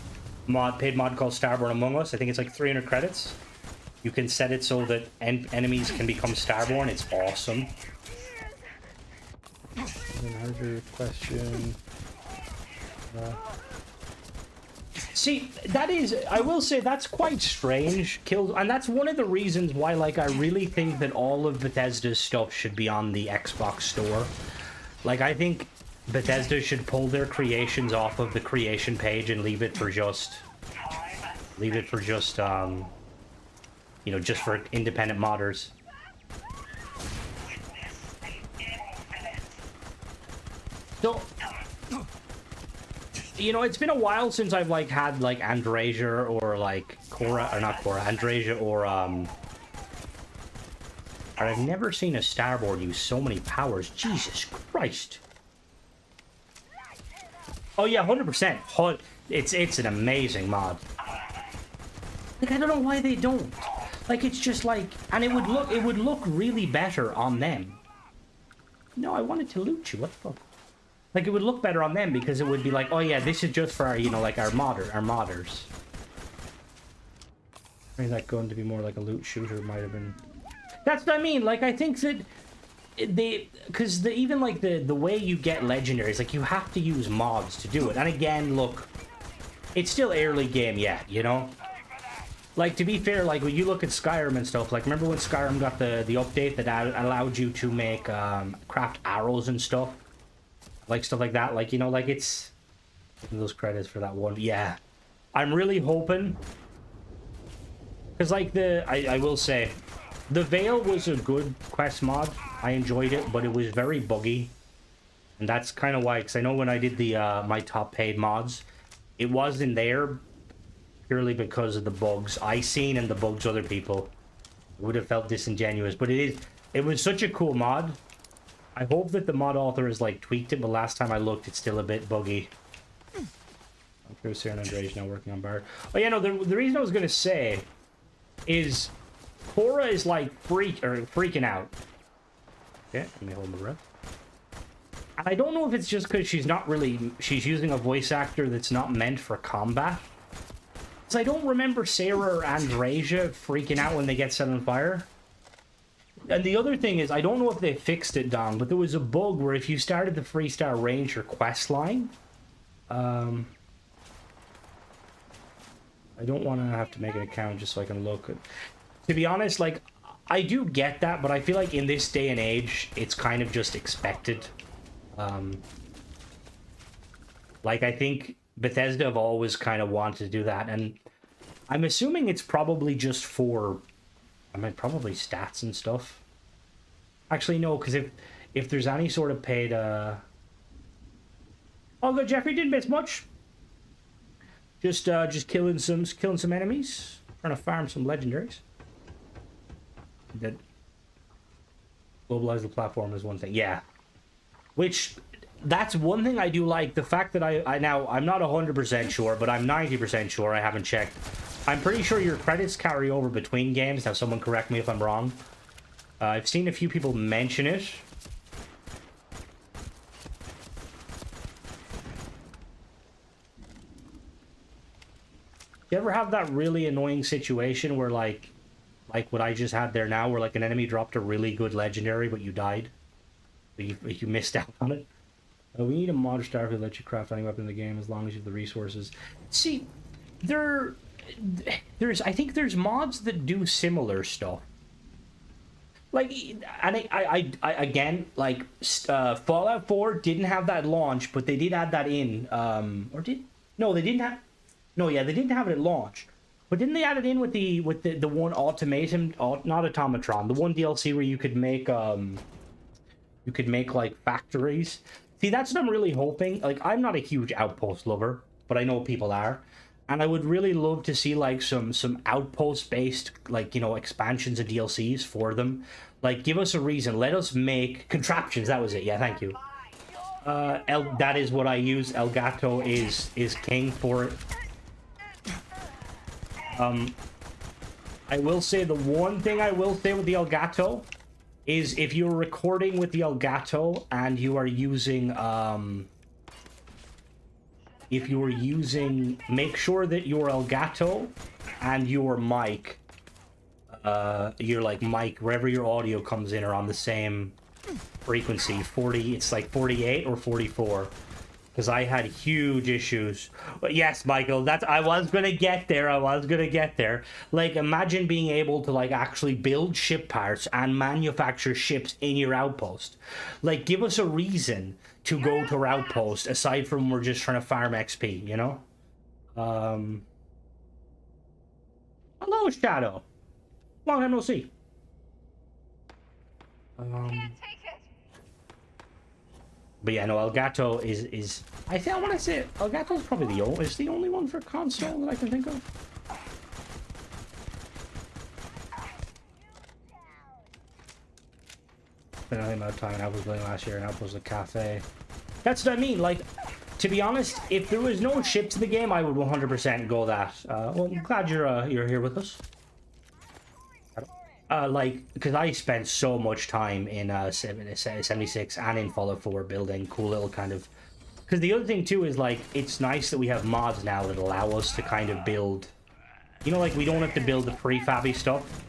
paid mod called Starborn Among Us. I think it's like 300 credits. You can set it so that enemies can become Starborn. It's awesome. Another question. See, that is, I will say that's quite strange, and that's one of the reasons why, like, I really think that all of Bethesda's stuff should be on the Xbox store. Like, I think Bethesda should pull their creations off of the creation page and leave it for just, you know, just for independent modders. So, you know, it's been a while since I've, like, had, like, Andrasia or, like, Andrasia or I've never seen a Starborn use so many powers. Jesus Christ. Oh, yeah, 100%. It's an amazing mod. Like, I don't know why they don't. Like, it's just, like, and it would look really better on them. No, I wanted to loot you. What the fuck? Like, it would look better on them because it would be like, oh yeah, this is just for our, you know, like our modders. I mean, that going to be more like a loot shooter might have been. That's what I mean. Like, I think that because even like the way you get legendaries, like you have to use mods to do it. And again, look, it's still early game yet, you know. Like, to be fair, like when you look at Skyrim and stuff, like remember when Skyrim got the update that allowed you to make craft arrows and stuff. Like, stuff like that, like, you know, like, it's... Those credits for that one. Yeah. I'm really hoping... Because, like, I will say, the Veil was a good quest mod. I enjoyed it, but it was very buggy. And that's kind of why, because I know when I did the my top paid mods, it wasn't there purely because of the bugs I seen and the bugs other people. It would have felt disingenuous, but it was such a cool mod. I hope that the mod author has, like, tweaked it, but last time I looked, it's still a bit buggy. I'm sure Sarah and Andre's now working on Bard. Oh, yeah, no, the reason I was going to say is Cora is, like, freaking out. Okay, let me hold my breath. And I don't know if it's just because she's using a voice actor that's not meant for combat. Because I don't remember Sarah or Andrasia freaking out when they get set on fire. And the other thing is, I don't know if they fixed it, Don, but there was a bug where if you started the Freestar Ranger quest line, I don't want to have to make an account just so I can look. To be honest, like, I do get that, but I feel like in this day and age, it's kind of just expected. Like, I think Bethesda have always kind of wanted to do that, and I'm assuming it's probably just for... I mean, probably stats and stuff. Actually, no, because if there's any sort of paid, Oh, good, Jeffrey didn't miss much. Just killing some enemies, trying to farm some legendaries. That globalize the platform is one thing, yeah. Which that's one thing I do like. The fact that I'm not 100% sure, but I'm 90% sure. I haven't checked. I'm pretty sure your credits carry over between games. Now, someone correct me if I'm wrong. I've seen a few people mention it. You ever have that really annoying situation where, like what I just had there now, where, like, an enemy dropped a really good legendary, but you died? You missed out on it? We need a mod Starfield that lets you craft any weapon in the game as long as you have the resources. See, I think there's mods that do similar stuff. Like, and I again, like, Fallout 4 didn't have that launch, but they did add that in. They didn't have it at launch, but didn't they add it in with the one automaton, not automatron, the one DLC where you could make like factories. See, that's what I'm really hoping. Like, I'm not a huge Outpost lover, but I know people are. And I would really love to see, like, some Outpost-based, like, you know, expansions and DLCs for them. Like, give us a reason. Let us make contraptions. That was it. Yeah, thank you. That is what I use. Elgato is king for it. I will say the one thing I will say with the Elgato is if you're recording with the Elgato and you are using if you're using, make sure that your Elgato and your mic, your like mic, wherever your audio comes in, are on the same frequency. 40, it's like 48 or 44. Because I had huge issues. But yes, Michael, I was gonna get there. Like, imagine being able to like actually build ship parts and manufacture ships in your outpost. Like, give us a reason to go to our outpost aside from we're just trying to farm XP, you know? Hello, Shadow. Long time no see. Can't take it. But yeah, no, Elgato is I think I want to say Elgato's probably the only one for console that I can think of. Spent nothing about time Outpost playing last year, and Outpost a cafe. That's what I mean. Like, to be honest, if there was no ships in the game, I would 100% go that. Well, I'm glad you're here with us. Like, because I spent so much time in 76 and in Fallout 4 building cool little kind of... Because the other thing, too, is, like, it's nice that we have mods now that allow us to kind of build... You know, like, we don't have to build the prefabby stuff.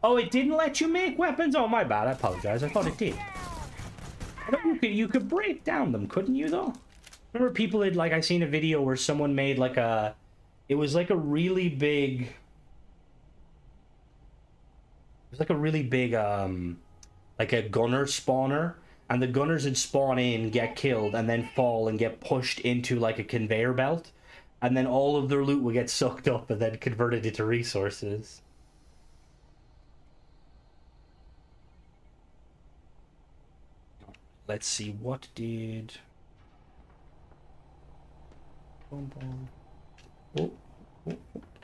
Oh, it didn't let you make weapons? Oh, my bad. I apologize. I thought it did. I thought you could break down them, couldn't you, though? Remember people had, like, I seen a video where someone made, like, a... It was, like, a really big... It was like a really big, like a gunner spawner, and the gunners would spawn in, get killed, and then fall and get pushed into like a conveyor belt, and then all of their loot would get sucked up and then converted into resources. Let's see, what did... Oh,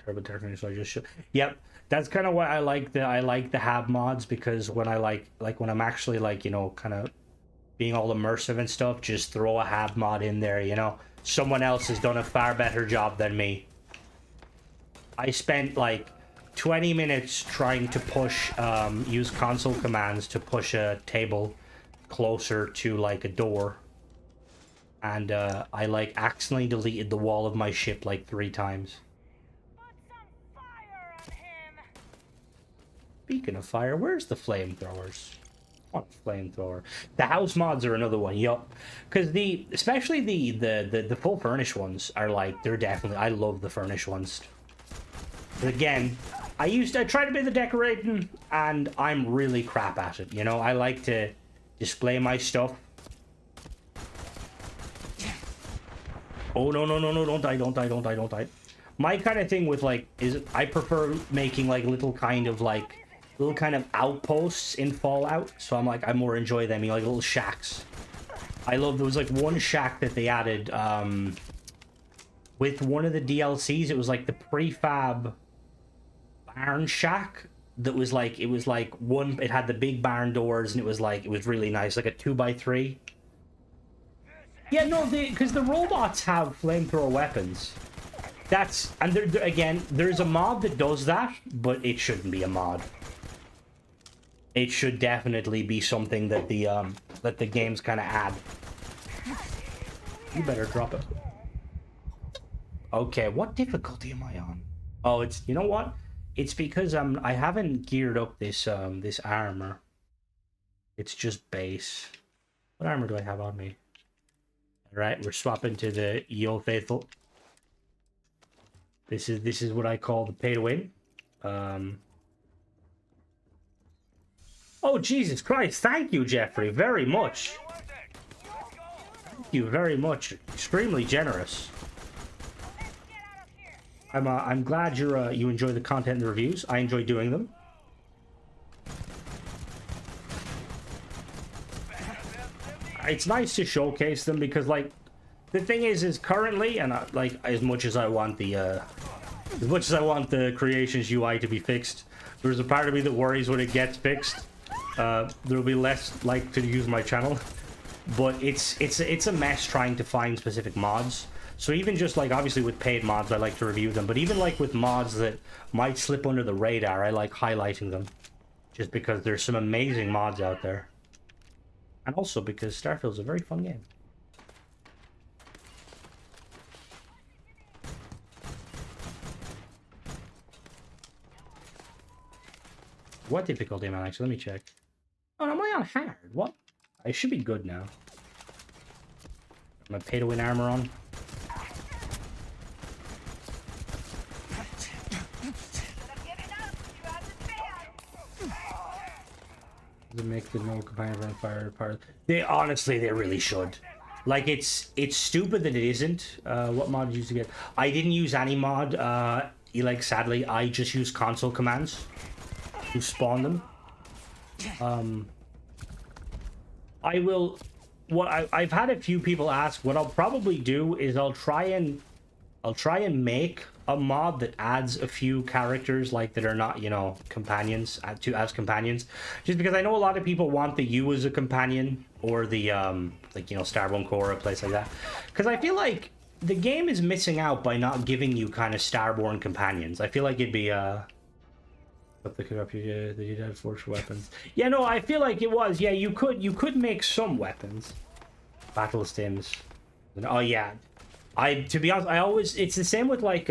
terrible technique, so I just should... Yep. That's kind of why I like the hab mods, because when I like when I'm actually like, you know, kind of being all immersive and stuff, just throw a hab mod in there, you know. Someone else has done a far better job than me. I spent like 20 minutes trying to push use console commands to push a table closer to like a door, and I like accidentally deleted the wall of my ship like 3 times. Speaking of fire, where's the flamethrowers? I want a flamethrower. The house mods are another one, yup. Because especially the full furnished ones are like, they're definitely, I love the furnished ones. But again, I try to be the decorating, and I'm really crap at it, you know? I like to display my stuff. Oh, no, don't die. My kind of thing with, like, is I prefer making, like, little kind of outposts in Fallout. So I more enjoy them, you know, like little shacks. I love, there was, like, one shack that they added, with one of the DLCs. It was, like, the prefab barn shack that was, like, it had the big barn doors, and it was really nice, like a 2x3. Yeah, no, because the robots have flamethrower weapons. And again, there's a mod that does that, but it shouldn't be a mod. It should definitely be something that the games kind of add. You better drop it. Okay, what difficulty am I on? Oh, you know what? It's because I haven't geared up this armor. It's just base. What armor do I have on me? All right, we're swapping to the Yo Faithful. This is what I call the pay to win. Oh, Jesus Christ. Thank you, Jeffrey, very much. Thank you very much. Extremely generous. I'm glad you enjoy the content and the reviews. I enjoy doing them. It's nice to showcase them because, like, the thing is currently, and like, as much as I want the Creations UI to be fixed, there's a part of me that worries when it gets fixed. There'll be less like to use my channel, but it's a mess trying to find specific mods. So even just like, obviously with paid mods, I like to review them, but even like with mods that might slip under the radar, I like highlighting them, just because there's some amazing mods out there, and also because Starfield's a very fun game. What difficulty am I on, actually? Let me check. Oh, am I on hard? What? I should be good now. My pay-to-win armor on. Does it make the no companion run fire part? They honestly, they really should. Like, it's stupid that it isn't. What mod did you use to get? I didn't use any mod. Like, sadly, I just used console commands to spawn them. I will. What I've had a few people ask. What I'll probably do is I'll try and make a mod that adds a few characters like that are not, you know, companions as companions, just because I know a lot of people want the U as a companion, or the like, you know, Starborn Core, a place like that, because I feel like the game is missing out by not giving you kind of Starborn companions. I feel like it'd be But they could up you had forged weapons. Yeah, no, I feel like it was. Yeah, you could make some weapons. Battle stims. Oh yeah. To be honest, I always, it's the same with like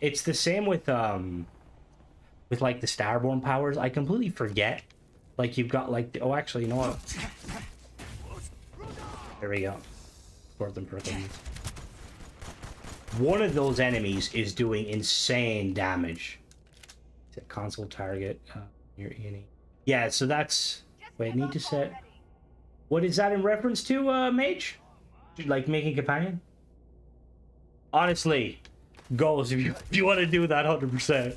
it's the same with like the Starborn powers. I completely forget. Like you've got like oh, actually, you know what? There we go. Sort them for things. One of those enemies is doing insane damage. It's a console target. Near Annie. Yeah, so that's. Wait, I need to set. What is that in reference to, Mage? Like making companion? Honestly, goals if you want to do that 100%.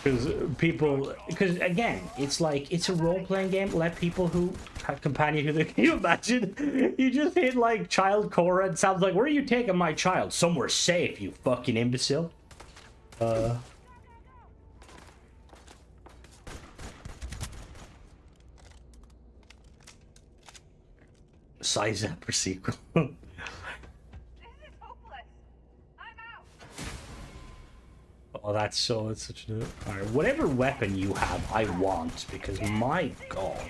Because again, it's like it's a role-playing game. Let people who have companion who they can you imagine? You just hit like child Cora and sounds like, where are you taking my child? Somewhere safe, you fucking imbecile. Size up for sequel. This is hopeless. I'm out. Oh, that's so. It's such a. Alright, whatever weapon you have, I want, because my god.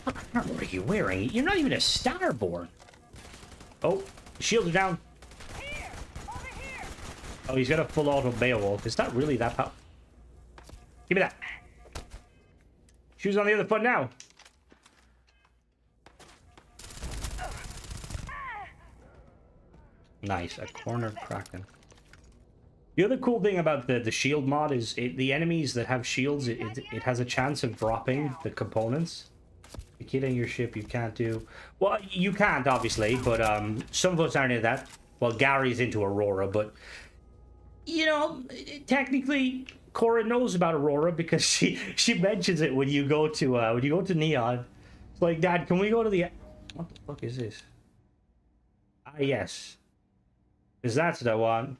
What armor are you wearing? You're not even a Starborn. Oh, shields are down. Here, over here. Oh, he's got a full auto Beowulf. Is that really that powerful? Give me that. Shoes on the other foot now. Nice, a corner kraken. The other cool thing about the shield mod is the enemies that have shields, it has a chance of dropping the components. Killing your ship you can't do. Well, you can't obviously, but some of us aren't into that. Well, Gary's into Aurora, but you know, technically Cora knows about Aurora because she mentions it when you go to Neon. It's like, Dad, can we go to the... What the fuck is this? Ah, yes. Because that's what I want.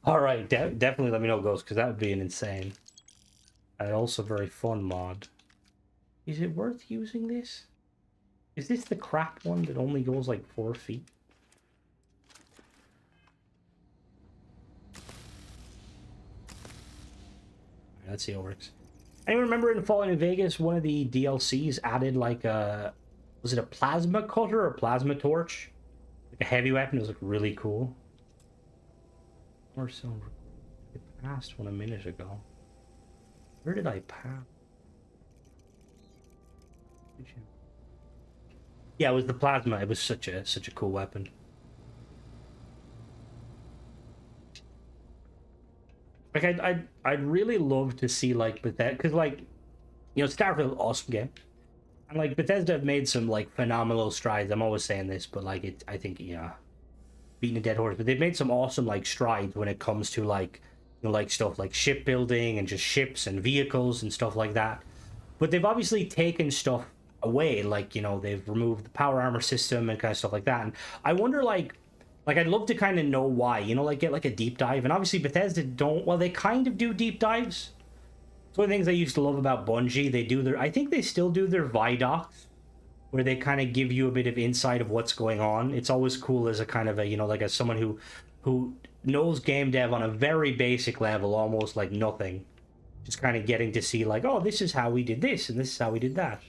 Alright, definitely let me know, Ghost, because that would be an insane and also very fun mod. Is it worth using this? Is this the crap one that only goes like 4 feet? Let's see how it works. Anyone remember in Fallout New Vegas, one of the DLCs added like a... Was it a plasma cutter or a plasma torch? Like a heavy weapon. It was like really cool. Or so... I passed one a minute ago. Where did I pass? Yeah, it was the plasma. It was such a cool weapon. Like I'd really love to see like Bethesda, because like, you know, Starfield, awesome game, and like Bethesda have made some like phenomenal strides. I'm always saying this, but like I think, yeah, beating a dead horse, but they've made some awesome like strides when it comes to like, you know, like stuff like shipbuilding and just ships and vehicles and stuff like that. But they've obviously taken stuff away, like, you know, they've removed the power armor system and kind of stuff like that. And I wonder like I'd love to kind of know why, you know, like get like a deep dive. And obviously Bethesda don't, well, they kind of do deep dives. It's one of the things I used to love about Bungie. They do their, I think they still do their Vidocs, where they kind of give you a bit of insight of what's going on. It's always cool as a kind of a, you know, like as someone who knows game dev on a very basic level, almost like nothing. Just kind of getting to see like, oh, this is how we did this and this is how we did that.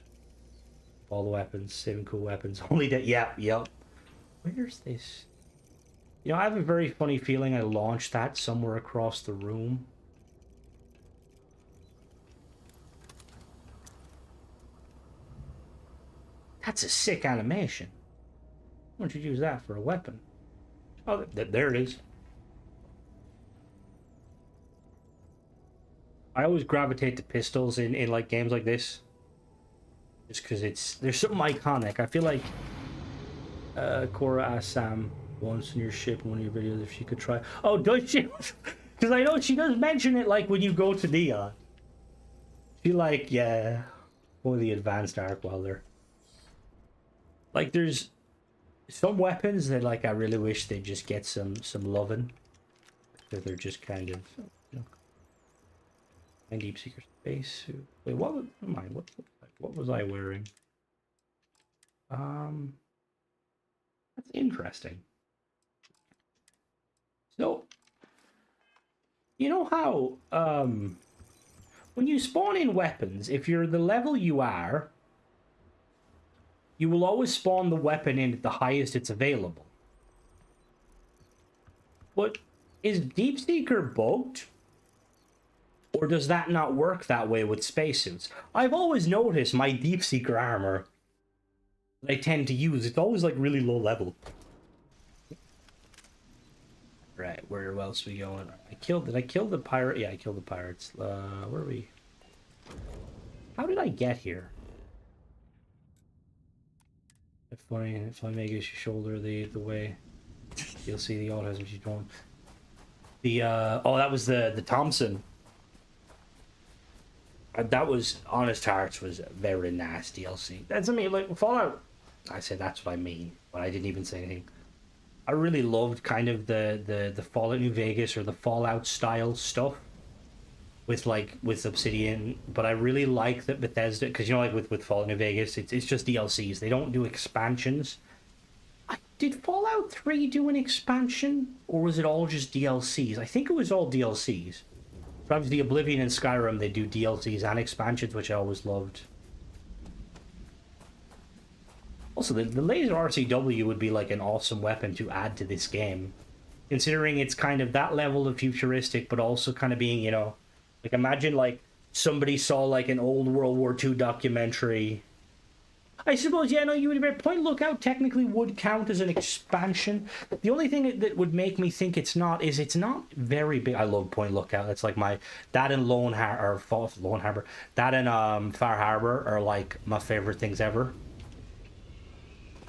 All the weapons, 7 cool weapons. Only that, yeah, yep. Where's this? You know, I have a very funny feeling I launched that somewhere across the room. That's a sick animation. Why don't you use that for a weapon? Oh, there it is. I always gravitate to pistols in like games like this. Just because there's something iconic. I feel like Cora asked Sam once in your ship in one of your videos if she could try. Oh, does she? Because I know she does mention it like when you go to Neon. She like, yeah, one of the advanced arc welder. Like there's some weapons that like I really wish they'd just get some loving. Because they're just kind of, you know. And Deep Seeker Space suit. Wait, what was mine? What was I wearing? That's interesting. So, you know how when you spawn in weapons, if you're the level you are, you will always spawn the weapon in at the highest it's available. But is Deep Seeker bugged? Or does that not work that way with spacesuits? I've always noticed my Deep Seeker armor that I tend to use, it's always like really low level. Right, where else are we going? Did I kill the pirate? Yeah, I killed the pirates. Where are we? How did I get here? If I make his shoulder the way, you'll see the autos if you don't. The oh, that was the Thompson. That was Honest Hearts was a very nice DLC. That's, I mean, like Fallout. I said that's what I mean, but I didn't even say anything. I really loved kind of the Fallout New Vegas or the Fallout style stuff with Obsidian, but I really like that Bethesda, because you know, like with Fallout New Vegas, it's just DLCs. They don't do expansions. Did Fallout 3 do an expansion, or was it all just DLCs? I think it was all DLCs. But obviously Oblivion and Skyrim, they do DLCs and expansions, which I always loved. Also, the laser RCW would be like an awesome weapon to add to this game, considering it's kind of that level of futuristic, but also kind of being, you know, like imagine like somebody saw like an old World War II documentary. I suppose, yeah, no, you would be right. Point Lookout technically would count as an expansion. The only thing that would make me think it's not is it's not very big. I love Point Lookout. That's like that and Lone Harbor, that and Far Harbor are like my favorite things ever.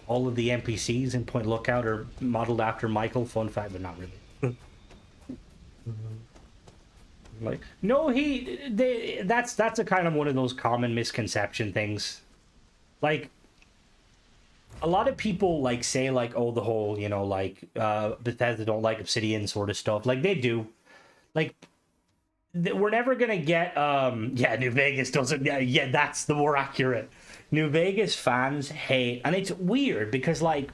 All of the NPCs in Point Lookout are modeled after Michael. Fun fact, but not really. Like, no, that's a kind of one of those common misconception things. Like, a lot of people like say like, oh, the whole, you know, like Bethesda don't like Obsidian sort of stuff. Like they do. Like we're never gonna get yeah, New Vegas doesn't, yeah, that's the more accurate. New Vegas fans hate, and it's weird because like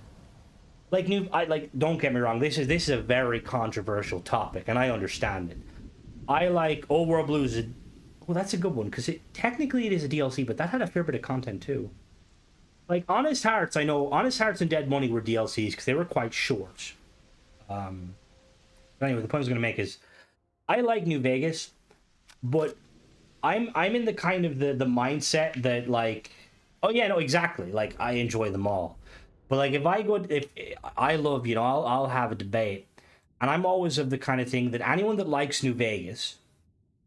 don't get me wrong, this is a very controversial topic, and I understand it. I like Old World Blues. Well, that's a good one because technically it is a DLC, but that had a fair bit of content too. Like Honest Hearts, I know Honest Hearts and Dead Money were DLCs because they were quite short. But anyway, the point I was going to make is, I like New Vegas, but I'm in the kind of the mindset that like, oh yeah, no, exactly. Like I enjoy them all, but like if I love, you know, I'll have a debate, and I'm always of the kind of thing that anyone that likes New Vegas,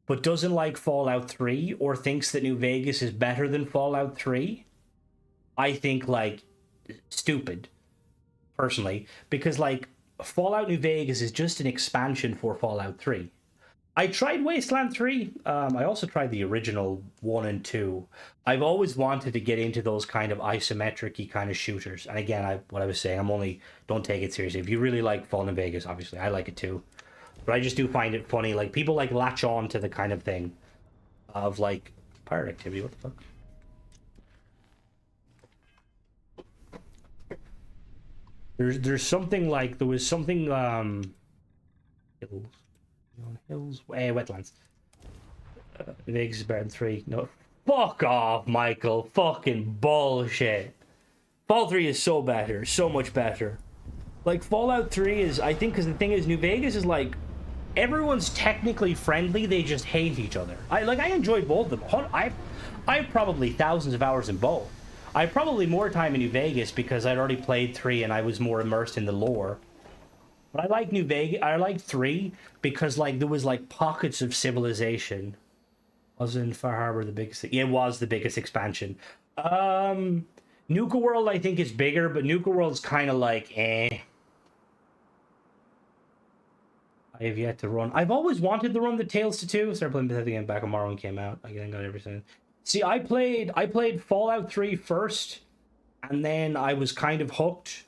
but doesn't like Fallout 3 or thinks that New Vegas is better than Fallout 3. I think, like, stupid, personally, because, like, Fallout New Vegas is just an expansion for Fallout 3. I tried Wasteland 3. I also tried the original 1 and 2. I've always wanted to get into those kind of isometric-y kind of shooters. And again, what I was saying, don't take it seriously. If you really like Fallout New Vegas, obviously, I like it too. But I just do find it funny. Like, people, like, latch on to the kind of thing of, like, pirate activity. What the fuck? There's something like, there was something, hills, wetlands. Vegas is better than 3. No, fuck off, Michael. Fucking bullshit. Fall 3 is so better, so much better. Like Fallout 3 is, I think, because the thing is, New Vegas is like everyone's technically friendly, they just hate each other. I enjoyed both of them. I've probably thousands of hours in both. I probably more time in New Vegas because I'd already played 3 and I was more immersed in the lore. But I like New Vegas. I like 3 because like there was like pockets of civilization. Wasn't Far Harbor the biggest thing? It was the biggest expansion. Nuka World I think is bigger, but Nuka World's kind of like eh. I have yet to run. I've always wanted to run the Tales to 2. Started playing Bethesda game back when Morrowind came out. I got everything. See, I played Fallout 3 first, and then I was kind of hooked.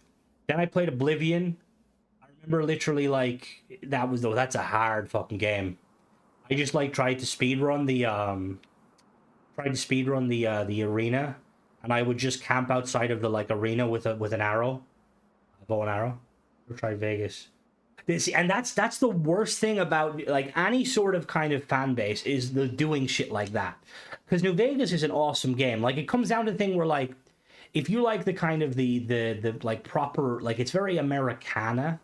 Then I played Oblivion. I remember literally like that's a hard fucking game. I just like tried to speedrun the arena, and I would just camp outside of the like arena with an arrow, a bow and arrow. Or try Vegas. And that's the worst thing about like any sort of kind of fan base is the doing shit like that. Because New Vegas is an awesome game. Like it comes down to the thing where like if you like the kind of the like proper like it's very Americana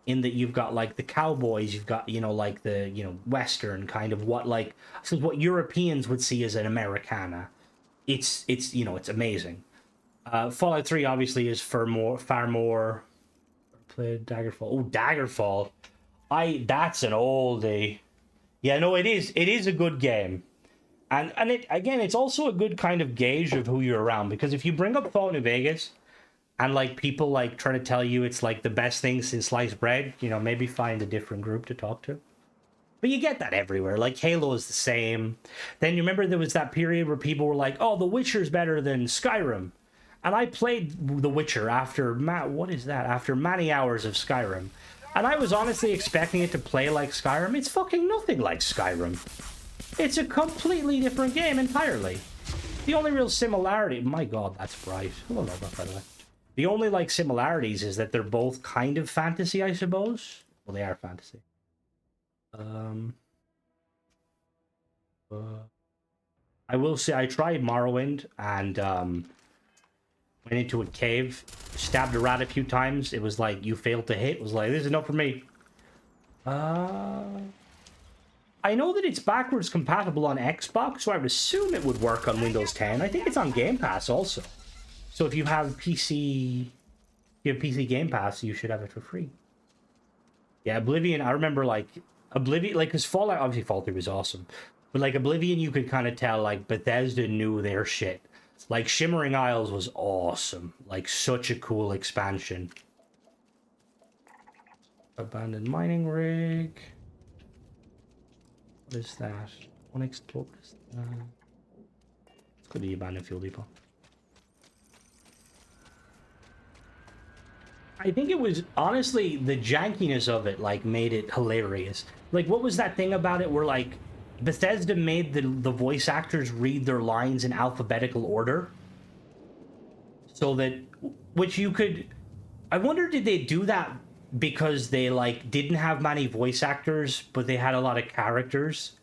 in that you've got like the cowboys, you've got like the Western kind of what like so what Europeans would see as an Americana. It's it's amazing. Fallout 3 obviously is far more. Played Daggerfall. Oh, Daggerfall. That's an oldie. Yeah, no, it is a good game. And it again, it's also a good kind of gauge of who you're around, because if you bring up Fallout New Vegas and like people like try to tell you it's like the best thing since sliced bread, maybe find a different group to talk to. But you get that everywhere. Like Halo is the same. Then you remember there was that period where people were like, "Oh, The Witcher's better than Skyrim." And I played The Witcher after many hours of Skyrim. And I was honestly expecting it to play like Skyrim. It's fucking nothing like Skyrim. It's a completely different game entirely. The only real similarity... My god, that's bright. Hello, Robot, by the way. The only, like, similarities is that they're both kind of fantasy, I suppose. Well, they are fantasy. I will say I tried Morrowind and... went into a cave, stabbed a rat a few times. It was like, you failed to hit. It was like, this is enough for me. I know that it's backwards compatible on Xbox, so I would assume it would work on Windows 10. I think it's on Game Pass also. So if you have PC Game Pass, you should have it for free. Yeah, Oblivion, I remember like, because Fallout, obviously Fallout 3 was awesome. But like Oblivion, you could kind of tell like Bethesda knew their shit. Like, Shimmering Isles was awesome. Like, such a cool expansion. Abandoned mining rig. What is that? Unexploded. Let's go to the abandoned fuel depot. I think it was, honestly, the jankiness of it, like, made it hilarious. Like, what was that thing about it where, like, Bethesda made the voice actors read their lines in alphabetical order, so that which you could. I wonder, did they do that because they like didn't have many voice actors, but they had a lot of characters,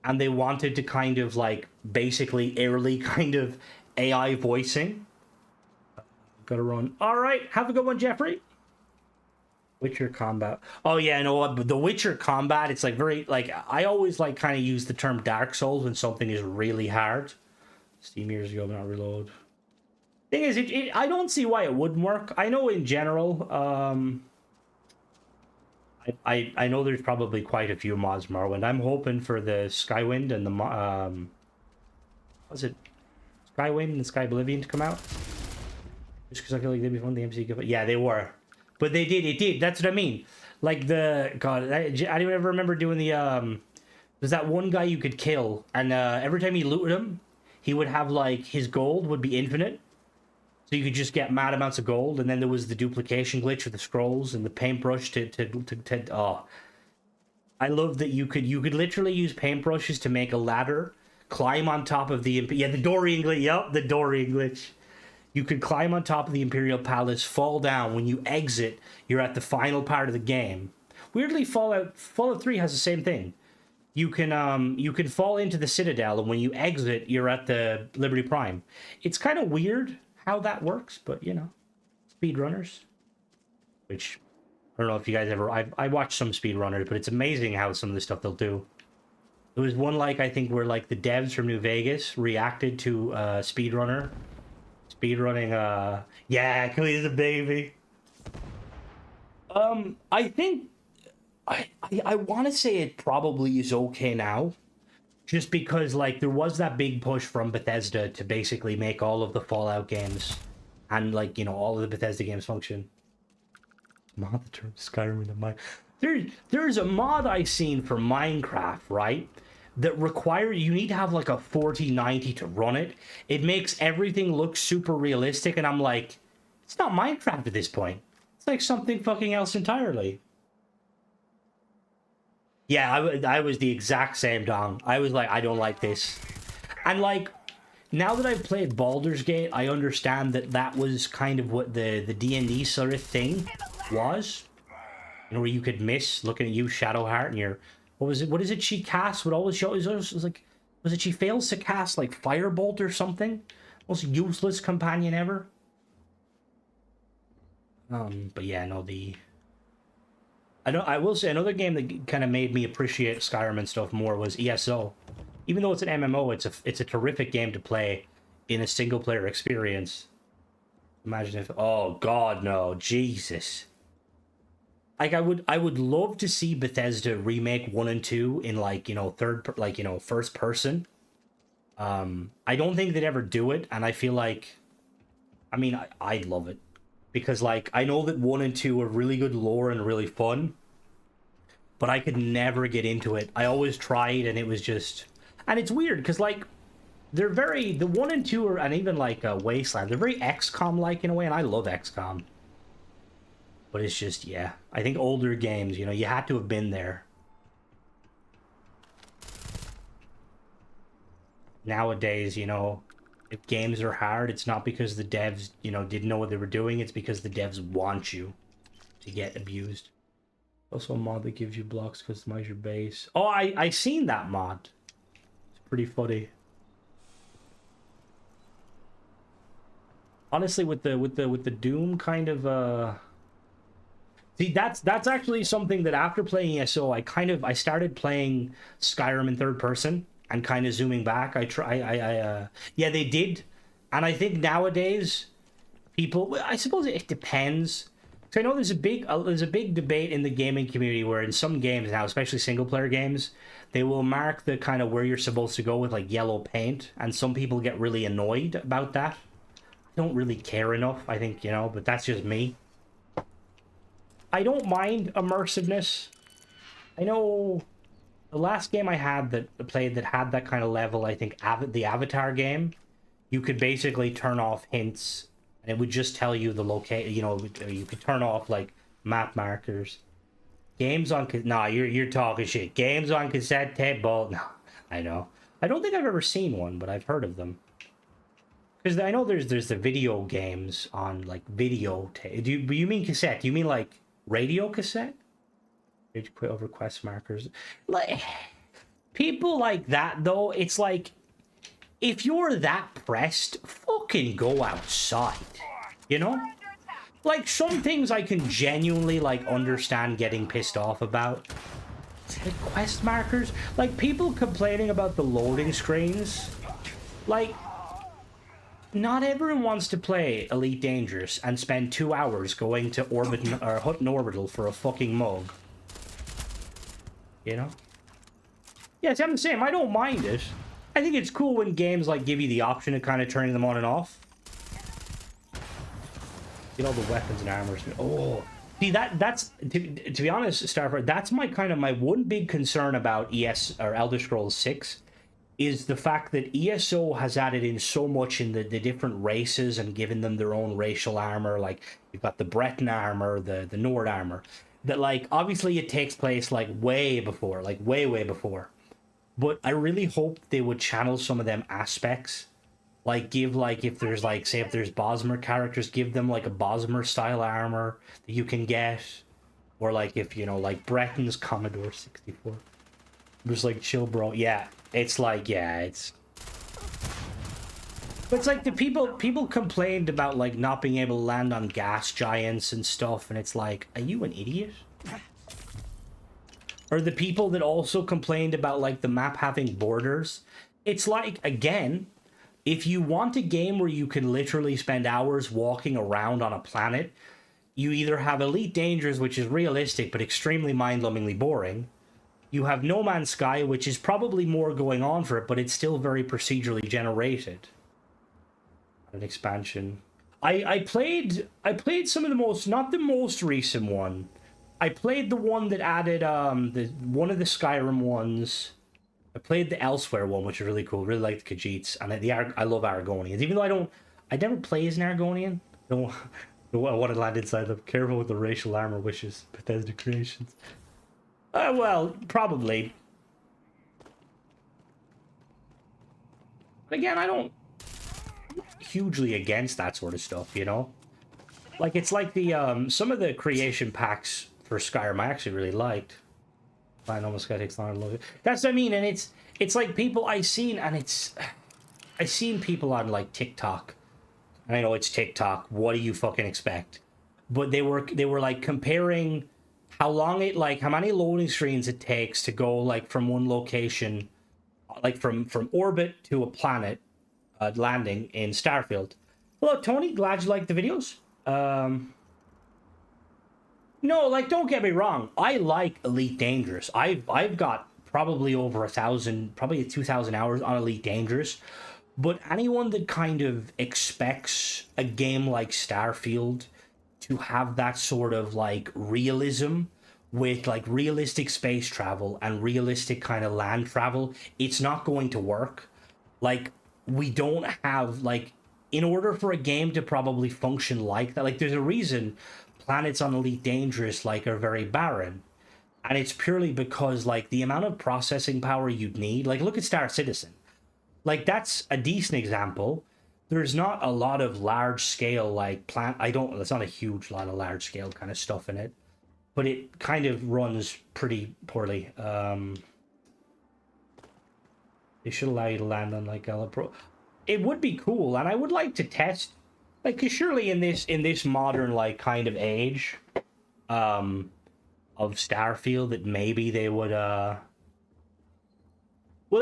and they wanted to kind of like basically early kind of AI voicing. Gotta run. All right, have a good one, Jeffrey. Witcher combat. Oh yeah, no, the Witcher combat, it's like very like I always like kind of use the term Dark Souls when something is really hard. Steam years ago, not reload. Thing is, I don't see why it wouldn't work. I know in general, I know there's probably quite a few mods Morrowind. I'm hoping for the Skywind and the was it Skywind and Sky Oblivion to come out? Just because I feel like they'd be fun. The MC, yeah, they were. But it did. That's what I mean. Like anyone ever remember doing the, there's that one guy you could kill, and every time you looted him, he would have, like, his gold would be infinite. So you could just get mad amounts of gold, and then there was the duplication glitch with the scrolls and the paintbrush oh. I love that you could literally use paintbrushes to make a ladder, climb on top of the Dorian glitch, yep, the Dorian glitch. You could climb on top of the Imperial Palace, fall down. When you exit, you're at the final part of the game. Weirdly, Fallout 3 has the same thing. You can fall into the Citadel, and when you exit, you're at the Liberty Prime. It's kind of weird how that works, but speedrunners. which I don't know if you guys ever. I watched some speedrunners, but it's amazing how some of the stuff they'll do. There was one like I think where like the devs from New Vegas reacted to speedrunning. Yeah, Clee's a baby. I think I want to say it probably is okay now. Just because, like, there was that big push from Bethesda to basically make all of the Fallout games and, like, you know, all of the Bethesda games function. Mod the term Skyrim into mine. There's a mod I seen for Minecraft, right? That you need to have, like, a 4090 to run it. It makes everything look super realistic, and I'm like, it's not Minecraft at this point. It's like something fucking else entirely. Yeah, I was the exact same, Dong. I was like, I don't like this. And, like, now that I've played Baldur's Gate, I understand that that was kind of what the D&D sort of thing was. You know, where you could miss looking at you, Shadowheart, and your... What is it she casts? What always shows... It was like... Was it she fails to cast, like, Firebolt or something? Most useless companion ever. But yeah, no, I will say another game that kind of made me appreciate Skyrim and stuff more was ESO. Even though it's an MMO, it's a terrific game to play in a single player experience. Imagine if, oh god, no, Jesus. Like I would love to see Bethesda remake 1 and 2 in like, you know, first person. I don't think they'd ever do it, and I feel like, I mean, I'd love it. Because, like, I know that 1 and 2 are really good lore and really fun, but I could never get into it. I always tried, and it was just... And it's weird, because, like, they're very... The 1 and 2 are, and even, like, Wasteland, they're very XCOM-like in a way, and I love XCOM. But it's just, yeah. I think older games, you know, you had to have been there. Nowadays, you know... If games are hard, it's not because the devs, you know, didn't know what they were doing. It's because the devs want you to get abused. Also a mod that gives you blocks, customize your base. Oh, I seen that mod. It's pretty funny. Honestly, with the Doom kind of see, that's actually something that after playing ESO, I started playing Skyrim in third person. And kind of zooming back, yeah, they did, and I think nowadays, people, I suppose it depends. So I know there's a big debate in the gaming community where in some games now, especially single player games, they will mark the kind of where you're supposed to go with like yellow paint, and some people get really annoyed about that. I don't really care enough, I think, you know, but that's just me. I don't mind immersiveness. I know. The last game I had that played that had that kind of level, I think the Avatar game, you could basically turn off hints and it would just tell you the location, you know, you could turn off like map markers. Games on, nah, you're talking shit. Games on cassette tape, no, I know. I don't think I've ever seen one, but I've heard of them. Because I know there's the video games on like video tape. Do you mean cassette? Do you mean like radio cassette? Did you put over quest markers? Like people like that though, it's like if you're that pressed, fucking go outside. You know? Like some things I can genuinely like understand getting pissed off about. Like quest markers, like people complaining about the loading screens. Like not everyone wants to play Elite Dangerous and spend 2 hours going to Orbit or Hutton Orbital for a fucking mug. You know? Yeah, see, I'm the same. I don't mind it. I think it's cool when games like give you the option of kind of turning them on and off. Get all the weapons and armors. Oh, see that's to be honest, Starfield. That's my one big concern about Elder Scrolls 6 is the fact that ESO has added in so much in the different races and given them their own racial armor. Like you've got the Breton armor, the Nord armor. That, like, obviously it takes place, like, way before. Like, way before. But I really hope they would channel some of them aspects. Like, give, like, if there's, like, say if there's Bosmer characters, give them, like, a Bosmer-style armor that you can get. Or, like, if, you know, like, Breton's Commodore 64. Just, like, chill, bro. Yeah, it's, like, yeah, it's... But it's like the people complained about like not being able to land on gas giants and stuff, and it's like, are you an idiot? Or the people that also complained about like the map having borders. It's like, again, if you want a game where you can literally spend hours walking around on a planet, you either have Elite Dangerous, which is realistic but extremely mind-numbingly boring. You have No Man's Sky, which is probably more going on for it, but it's still very procedurally generated. An expansion. I played some of the most, not the most recent one. I played the one that added one of the Skyrim ones. I played the Elsewhere one, which is really cool. Really like the Khajiits, and I love Argonians. Even though I never play as an Argonian. I want to land inside them. Careful with the racial armor wishes. Bethesda creations. Well, probably. But again, I don't hugely against that sort of stuff, you know? Like, it's like the, some of the creation packs for Skyrim I actually really liked. I almost got takes longer to look at. That's what I mean, and it's like people I seen people on, like, TikTok. I know it's TikTok. What do you fucking expect? But they were like comparing how many loading screens it takes to go like from one location, like from orbit to a planet, landing in Starfield. Hello, Tony. Glad you liked the videos. No, like, don't get me wrong. I like Elite Dangerous. I've got probably over 1,000, probably 2,000 hours on Elite Dangerous. But anyone that kind of expects a game like Starfield to have that sort of like realism with like realistic space travel and realistic kind of land travel, it's not going to work. Like, we don't have, like, in order for a game to probably function like that, like, there's a reason planets on Elite Dangerous like are very barren, and it's purely because like the amount of processing power you'd need, like, look at Star Citizen. Like, that's a decent example. There's not a lot of large scale, like, there's not a huge lot of large scale kind of stuff in it, but it kind of runs pretty poorly. They should allow you to land on, like, Pro. It would be cool, and I would like to test, like, 'cause surely in this modern, like, kind of age, of Starfield, that maybe they would, well,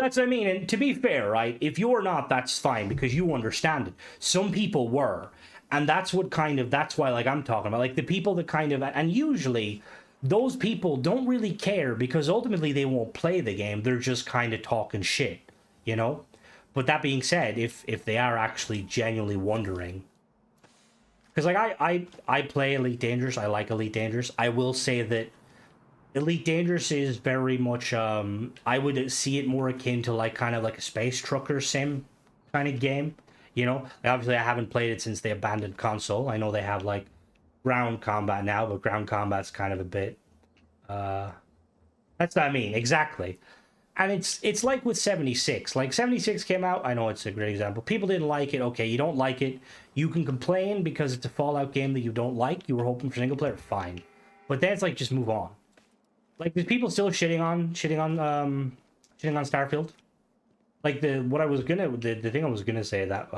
that's what I mean, and to be fair, right, if you're not, that's fine, because you understand it. Some people were, and that's why, like, I'm talking about, like, the people that kind of, and usually, those people don't really care, because ultimately they won't play the game, they're just kind of talking shit, you know? But that being said, if they are actually genuinely wondering, because, like, I play Elite Dangerous, I like Elite Dangerous, I will say that Elite Dangerous is very much, I would see it more akin to, like, kind of like a space trucker sim kind of game, you know? Like, obviously, I haven't played it since they abandoned console. I know they have, like, ground combat now, but ground combat's kind of a bit, that's what I mean, exactly. And it's like with 76. Like, 76 came out, I know it's a great example. People didn't like it, okay, you don't like it. You can complain because it's a Fallout game that you don't like. You were hoping for single player, fine. But then it's like, just move on. Like, there's people still shitting on Starfield. Like, the thing I was gonna say that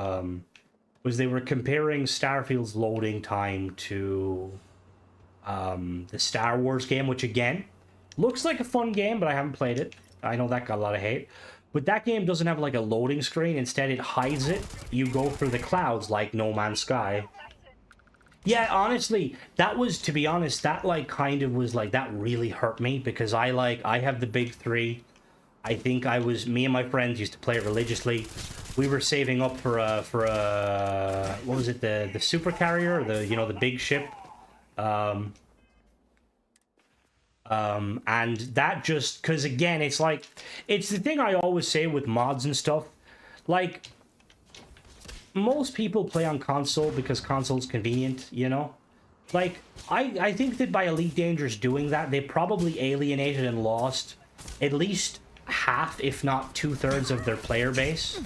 was they were comparing Starfield's loading time to the Star Wars game, which again looks like a fun game, but I haven't played it. I know that got a lot of hate, but that game doesn't have like a loading screen. Instead, it hides it. You go through the clouds like No Man's Sky. Yeah, honestly, that was, to be honest, that like kind of was like, that really hurt me, because I have the big three. I think me and my friends used to play it religiously. We were saving up for a what was it, the super carrier, or the big ship. And that just, because again, it's like, it's the thing I always say with mods and stuff, like, most people play on console because console's convenient, you know? Like, I think that by Elite Dangerous doing that, they probably alienated and lost at least half, if not 2/3 of their player base.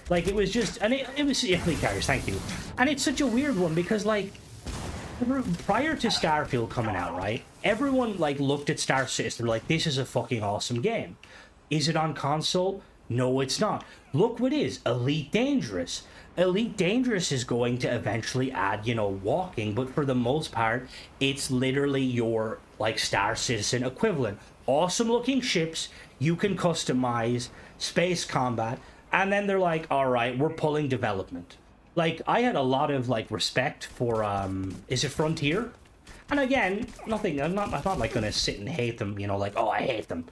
Like, it was just, and it was Elite Carriers, thank you. And it's such a weird one, because, like, prior to Starfield coming out, right, everyone, like, looked at Star Citizen, like, this is a fucking awesome game. Is it on console? No, it's not. Look what is Elite Dangerous. Elite Dangerous is going to eventually add, you know, walking, but for the most part, it's literally your, like, Star Citizen equivalent. Awesome looking ships, you can customize, space combat, and then they're like, all right, we're pulling development. Like, I had a lot of, like, respect for, is it Frontier? And again, nothing, I'm not like gonna sit and hate them, you know, like, oh, I hate them.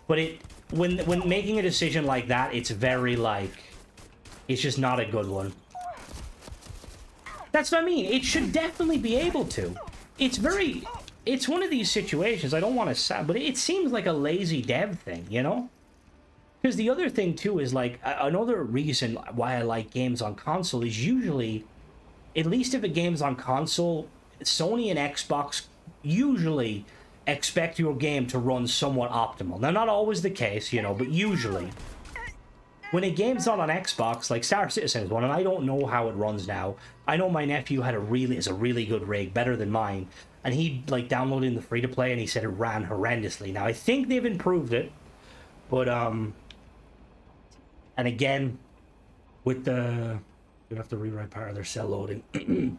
But when making a decision like that, it's very, like, it's just not a good one. That's what I mean. It should definitely be able to. It's one of these situations, I don't want to say, but it seems like a lazy dev thing, you know? Because the other thing, too, is, like, another reason why I like games on console is usually, at least if a game's on console, Sony and Xbox usually expect your game to run somewhat optimal. Now, not always the case, you know, but usually. When a game's not on Xbox, like Star Citizen is one, and I don't know how it runs now. I know my nephew is a really good rig, better than mine, and he, like, downloaded the free-to-play, and he said it ran horrendously. Now, I think they've improved it, but, and again, with the... You have to rewrite part of their cell loading.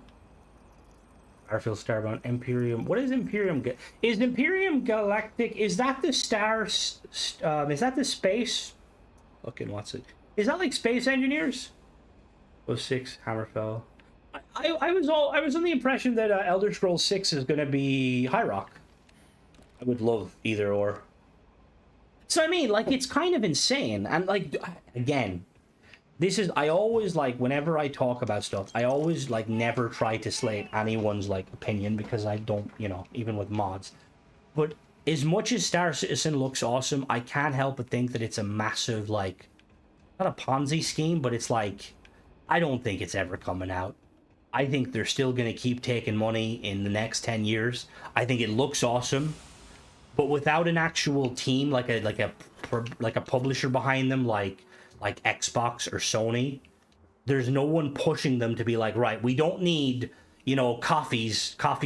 Starfield, Starborn, Imperium. What is Imperium? Is Imperium Galactic? Is that the star? Is that the space? Fucking what's it? Is that like Space Engineers? 06 Hammerfell. I was on the impression that Elder Scrolls 6 is going to be High Rock. I would love either or. So I mean, like, it's kind of insane, and like, again, this is, I always, like, whenever I talk about stuff, I always, like, never try to slate anyone's, like, opinion, because I don't, you know, even with mods. But as much as Star Citizen looks awesome, I can't help but think that it's a massive, like, not a Ponzi scheme, but it's like, I don't think it's ever coming out. I think they're still going to keep taking money in the next 10 years. I think it looks awesome, but without an actual team, like a publisher behind them, like Xbox or Sony, there's no one pushing them to be like, right, we don't need, you know, coffee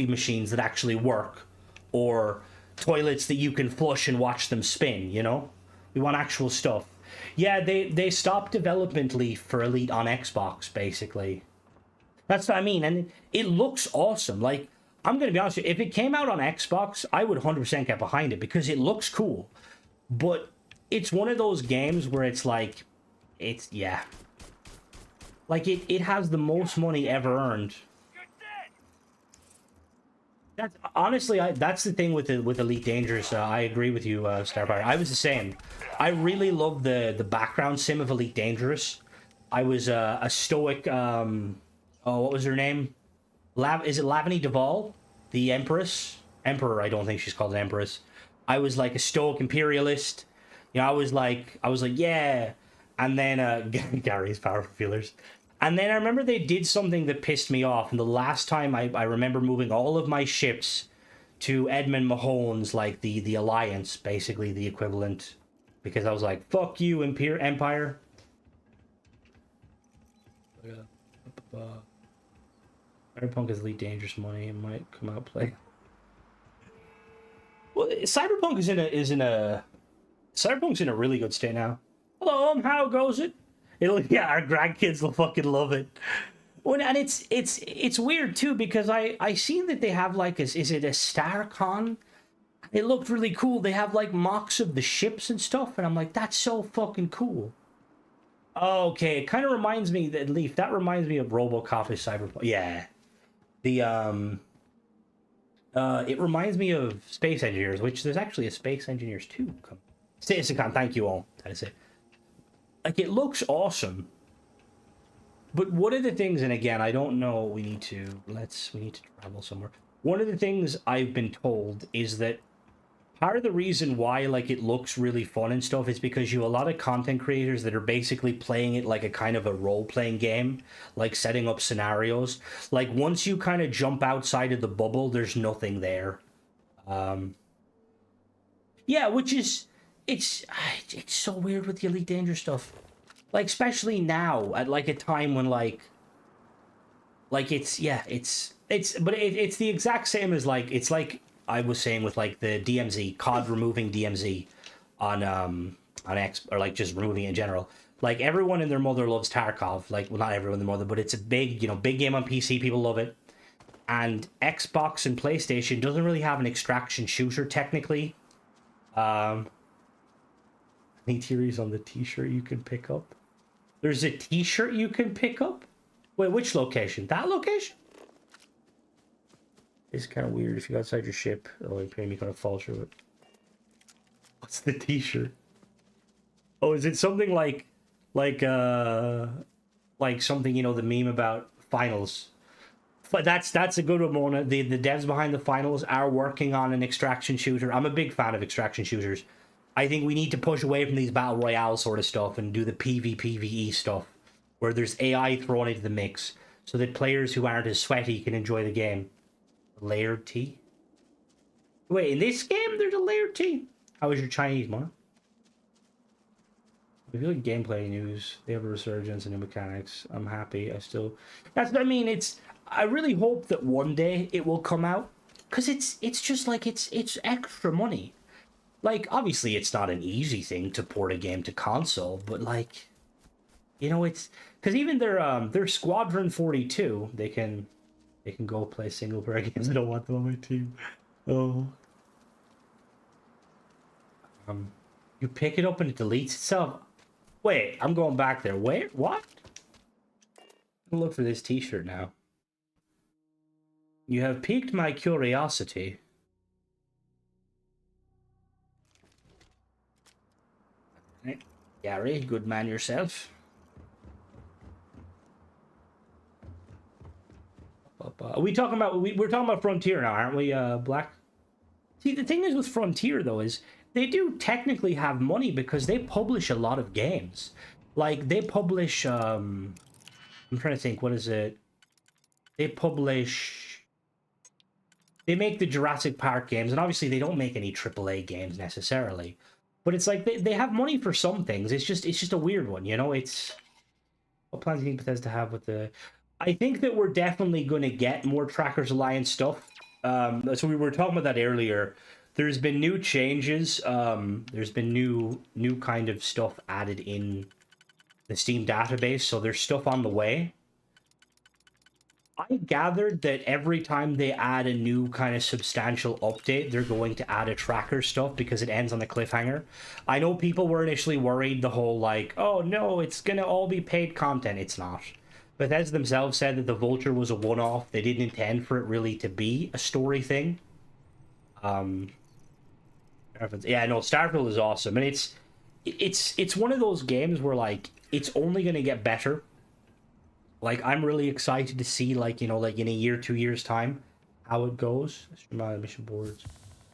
machines that actually work, or toilets that you can flush and watch them spin, you know? We want actual stuff. Yeah, they stopped development leaf for Elite on Xbox, basically. That's what I mean, and it looks awesome. Like, I'm going to be honest with you, if it came out on Xbox, I would 100% get behind it, because it looks cool. But it's one of those games where it's like, it's, yeah. Like, it has the most money ever earned. That's, honestly, that's the thing with Elite Dangerous. I agree with you, Starfire. I was the same. I really love the background sim of Elite Dangerous. I was a stoic, what was her name? Is it Lavany Duvall? The Empress? Emperor, I don't think she's called an Empress. I was like a stoic imperialist. You know, I was like, yeah. And then, Gary's powerful feelers. And then I remember they did something that pissed me off. And the last time I remember moving all of my ships to Edmund Mahone's, like, the Alliance, basically the equivalent. Because I was like, fuck you, Empire. Cyberpunk is Elite Dangerous money. It might come out play. Well, Cyberpunk Cyberpunk's in a really good state now. Hello, how goes it? Yeah, our grandkids will fucking love it. Well, and it's weird too, because I seen that they have, like, is it a StarCon? It looked really cool. They have, like, mocks of the ships and stuff, and I'm like, that's so fucking cool. Okay, it kind of reminds me that Leaf. That reminds me of RoboCop is Cyberpunk. Yeah, it reminds me of Space Engineers, which there's actually a Space Engineers 2 coming. Citizen, thank you all. That is it. Like, it looks awesome. But one of the things, and again, I don't know, we need to travel somewhere. One of the things I've been told is that part of the reason why, like, it looks really fun and stuff is because you have a lot of content creators that are basically playing it like a kind of a role-playing game, like setting up scenarios. Like, once you kind of jump outside of the bubble, there's nothing there. Yeah, which is, it's so weird with the Elite Dangerous stuff. Like, especially now, at, like, a time when, like it's the exact same as, like, it's like I was saying with, like, the DMZ, COD removing DMZ on on X, or like just removing it in general. Like everyone and their mother loves Tarkov. Like, well, not everyone and their mother, but it's a big, you know, big game on PC. People love it. And Xbox and PlayStation doesn't really have an extraction shooter technically. Any theories on the t-shirt you can pick up? There's a t-shirt you can pick up? Wait, which location? That location? It's kind of weird if you go outside your ship. Oh, you're going to fall through it. What's the t-shirt? Oh, is it something like something, you know, the meme about finals? But that's a good one, Mona. The devs behind the finals are working on an extraction shooter. I'm a big fan of extraction shooters. I think we need to push away from these battle royale sort of stuff and do the PvPvE stuff, where there's AI thrown into the mix, so that players who aren't as sweaty can enjoy the game. Layered tea? Wait, in this game there's a layered tea? How is your Chinese, Mona? I feel like gameplay news. They have a resurgence in new mechanics. I'm happy. I really hope that one day it will come out, because it's just like it's extra money. Like, obviously it's not an easy thing to port a game to console, but like, you know, it's because even their Squadron 42, they can go play single player games. I don't want them on my team. Oh. You pick it up and it deletes itself. Wait, I'm going back there. Wait, what? I'll look for this t-shirt now. You have piqued my curiosity. Right. Gary, good man yourself. Are we talking about... We're talking about Frontier now, aren't we, Black? See, the thing is with Frontier, though, is they do technically have money because they publish a lot of games. Like, they publish... I'm trying to think, what is it? They publish... They make the Jurassic Park games, and obviously they don't make any AAA games necessarily. But it's like, they have money for some things. It's just a weird one, you know? It's... What plans do you think Bethesda have with the... I think that we're definitely going to get more Trackers Alliance stuff. So we were talking about that earlier. There's been new changes. There's been new kind of stuff added in the Steam database, so there's stuff on the way. I gathered that every time they add a new kind of substantial update, they're going to add a tracker stuff because it ends on a cliffhanger. I know people were initially worried, the whole like, oh no, it's gonna all be paid content. It's not. Bethesda themselves said that the Vulture was a one-off. They didn't intend for it really to be a story thing. Yeah, no, Starfield is awesome, and it's one of those games where like it's only gonna get better. Like, I'm really excited to see, like, you know, like in a year, 2 years time, how it goes. Mission boards.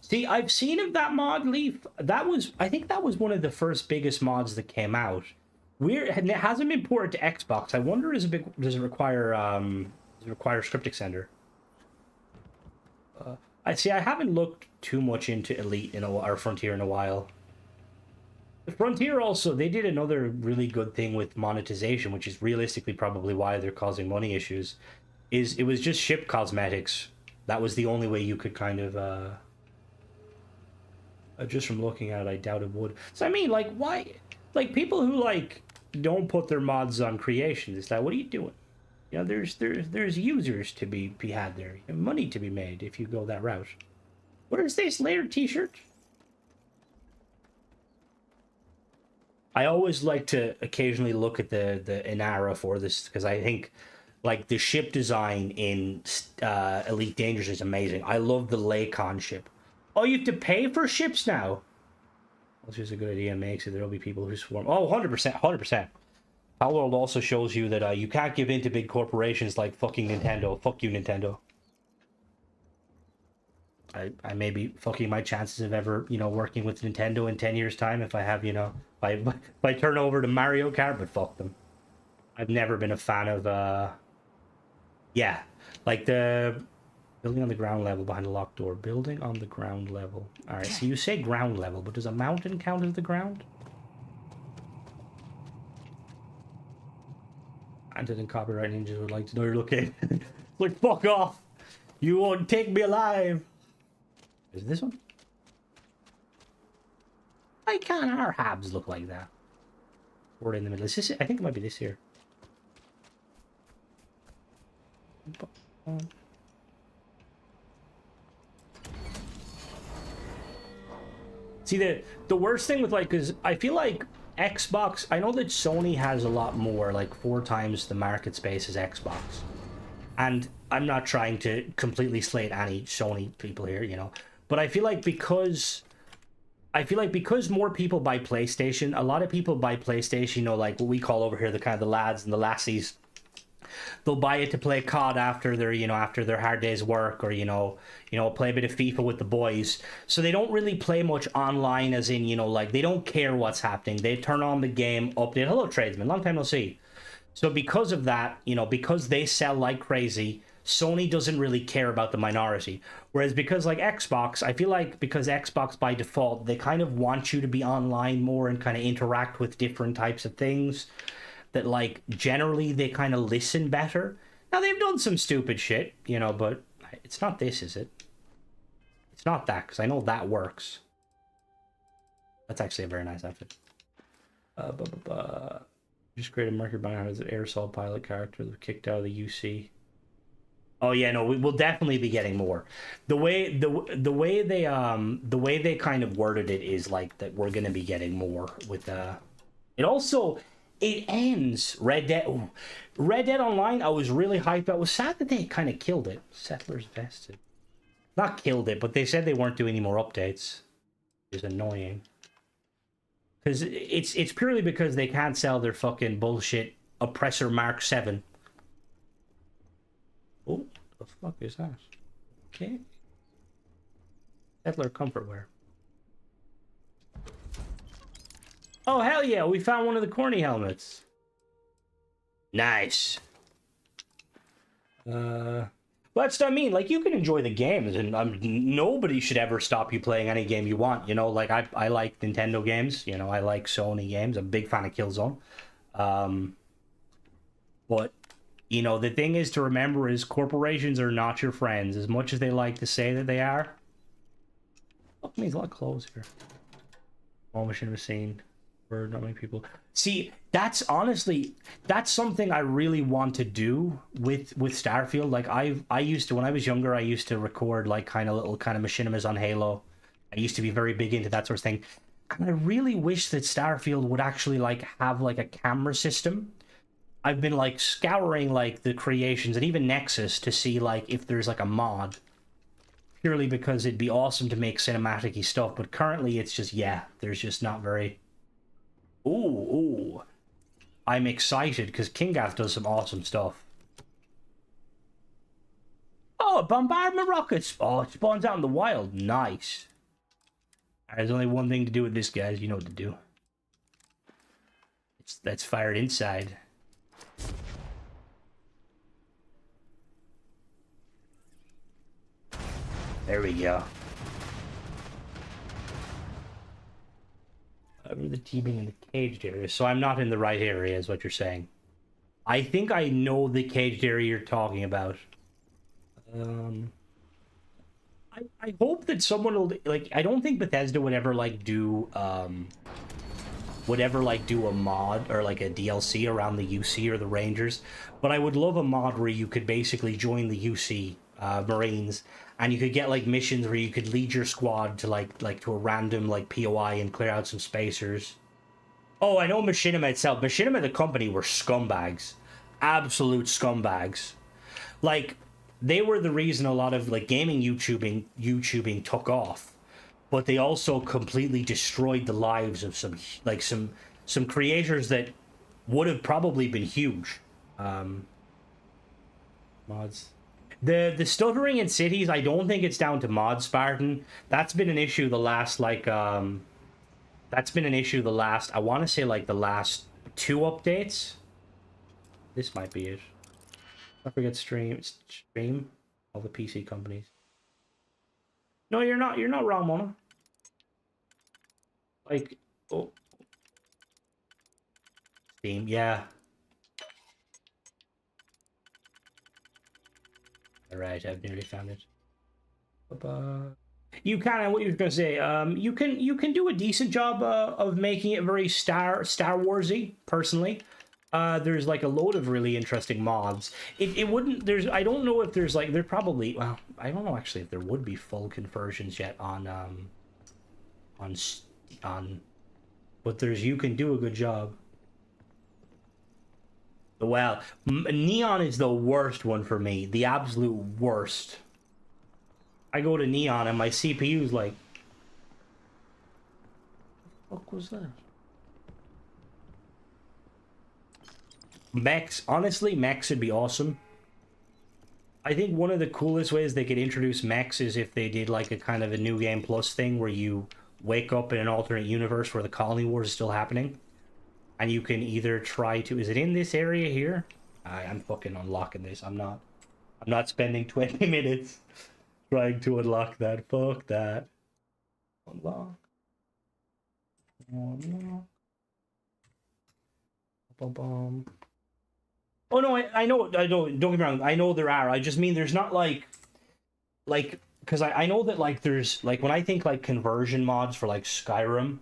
See, I've seen of that mod, Leaf. I think that was one of the first biggest mods that came out. Weird, and it hasn't been ported to Xbox. I wonder, does it require Script Extender? I haven't looked too much into Elite or Frontier in a while. Frontier also, they did another really good thing with monetization, which is realistically probably why they're causing money issues, is it was just ship cosmetics. That was the only way you could kind of, just from looking at it, I doubt it would. So I mean, like, why, like, people who, like, don't put their mods on creations, it's like, what are you doing? You know, there's users to be had there, and money to be made if you go that route. What is this layered t-shirt? I always like to occasionally look at the Inara for this, because I think, like, the ship design in Elite Dangerous is amazing. I love the Lakon ship. Oh, you have to pay for ships now? That's just a good idea and makes it. There'll be people who swarm. Oh, 100%, 100%. Power World also shows you that you can't give in to big corporations like fucking Nintendo. Fuck you, Nintendo. I may be fucking my chances of ever, you know, working with Nintendo in 10 years' time if I have, you know, if I turn over to Mario Kart, but fuck them. I've never been a fan of, yeah, like the building on the ground level behind a locked door. Building on the ground level. All right, so you say ground level, but does a mountain count as the ground? Anti-copyright ninjas would like to know your location. Like, fuck off. You won't take me alive. Is it this one? Why can't our habs look like that? Or in the middle. Is this it? I think it might be this here. See, the worst thing with, like, is I feel like Xbox, I know that Sony has a lot more, like 4 times the market space as Xbox. And I'm not trying to completely slate any Sony people here, you know. But I feel like because more people buy PlayStation, a lot of people buy PlayStation, you know, like what we call over here the kind of the lads and the lassies. They'll buy it to play COD after their, you know, after their hard day's work, or you know, play a bit of FIFA with the boys. So they don't really play much online, as in, you know, like they don't care what's happening. They turn on the game, update. Hello, tradesman. Long time no see. So because of that, you know, because they sell like crazy, Sony doesn't really care about the minority. Whereas because like Xbox, I feel like because Xbox by default, they kind of want you to be online more and kind of interact with different types of things, that like generally they kind of listen better. Now they've done some stupid shit, you know, but it's not this, is it? It's not that, because I know that works. That's actually a very nice outfit. Just created Mercury Banner as an aerosol pilot character that kicked out of the UC. Oh yeah, no, we will definitely be getting more. The way they kind of worded it is like that we're gonna be getting more with it also, it ends Red Dead. Ooh, Red Dead Online, I was really hyped. I was sad that they kind of killed it. Settlers Vested. Not killed it, but they said they weren't doing any more updates. Which is annoying. Because it's purely because they can't sell their fucking bullshit Oppressor Mark 7. Oh, the fuck is that? Okay. Settler Comfortwear. Oh, hell yeah, we found one of the corny helmets. Nice. Well, that's what I mean. Like, you can enjoy the games, and nobody should ever stop you playing any game you want. You know, like, I like Nintendo games. You know, I like Sony games. I'm a big fan of Killzone. But, you know, the thing is to remember is corporations are not your friends, as much as they like to say that they are. Fuck me, there's a lot of clothes here. All machine machine. For not many people. See, that's honestly, that's something I really want to do with Starfield. Like I used to, when I was younger, I used to record like kind of little kind of machinimas on Halo. I used to be very big into that sort of thing. And I really wish that Starfield would actually like have like a camera system. I've been like scouring like the creations and even Nexus to see like if there's like a mod. Purely because it'd be awesome to make cinematic-y stuff, but currently it's just, yeah, there's just not very... Ooh. I'm excited because Kingath does some awesome stuff. Oh, bombardment rockets. Oh, it spawns out in the wild. Nice. There's only one thing to do with this, guys. You know what to do. That's fired inside. There we go. The teaming in the caged area, so I'm not in the right area is what you're saying. I think I know the caged area you're talking about. I hope that someone will, like, I don't think Bethesda would ever like do a mod or like a DLC around the UC or the Rangers, but I would love a mod where you could basically join the UC Marines, and you could get like missions where you could lead your squad to like to a random like POI and clear out some spacers. Oh, I know Machinima itself. Machinima, the company, were scumbags. Absolute scumbags. Like, they were the reason a lot of like gaming YouTubing took off. But they also completely destroyed the lives of some creators that would have probably been huge. Mods. The stuttering in cities, I don't think it's down to mods, Spartan. That's been an issue the last, I want to say, like, the last 2 updates. This might be it. I forget stream, all the PC companies. No, you're not wrong, Mona. Like, oh. Steam, yeah. Alright, I've nearly found it. you kind of what you were gonna say. You can do a decent job of making it very Star Warsy. Personally, there's like a load of really interesting mods. It wouldn't. There's I don't know if there's like there probably well I don't know actually if there would be full conversions yet on but there's you can do a good job. Well, Neon is the worst one for me. The absolute worst. I go to Neon and my CPU's like... What the fuck was that? Mechs. Honestly, mechs would be awesome. I think one of the coolest ways they could introduce mechs is if they did like a kind of a New Game Plus thing where you wake up in an alternate universe where the Colony Wars is still happening. And you can either try to... Is it in this area here? I'm fucking unlocking this. I'm not spending 20 minutes trying to unlock that. Fuck that. Unlock. Unlock. Bum. Oh no, I know. Don't get me wrong. I know there are. I just mean there's not like, because I know that like there's like when I think like conversion mods for like Skyrim,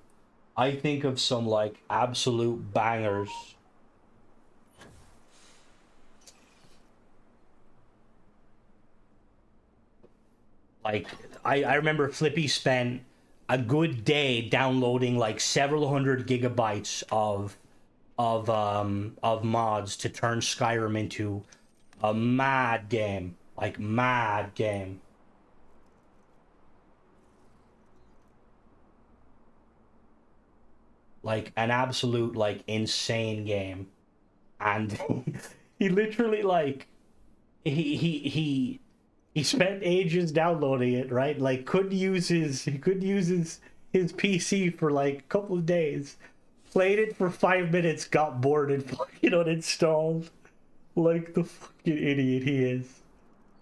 I think of some like absolute bangers. Like I remember Flippy spent a good day downloading like several hundred gigabytes of mods to turn Skyrim into a mad game. Like mad game. Like an absolute like insane game. And he literally like he spent ages downloading it, right? Like couldn't use his PC for like a couple of days. Played it for 5 minutes, got bored and fucking uninstalled. Like the fucking idiot he is.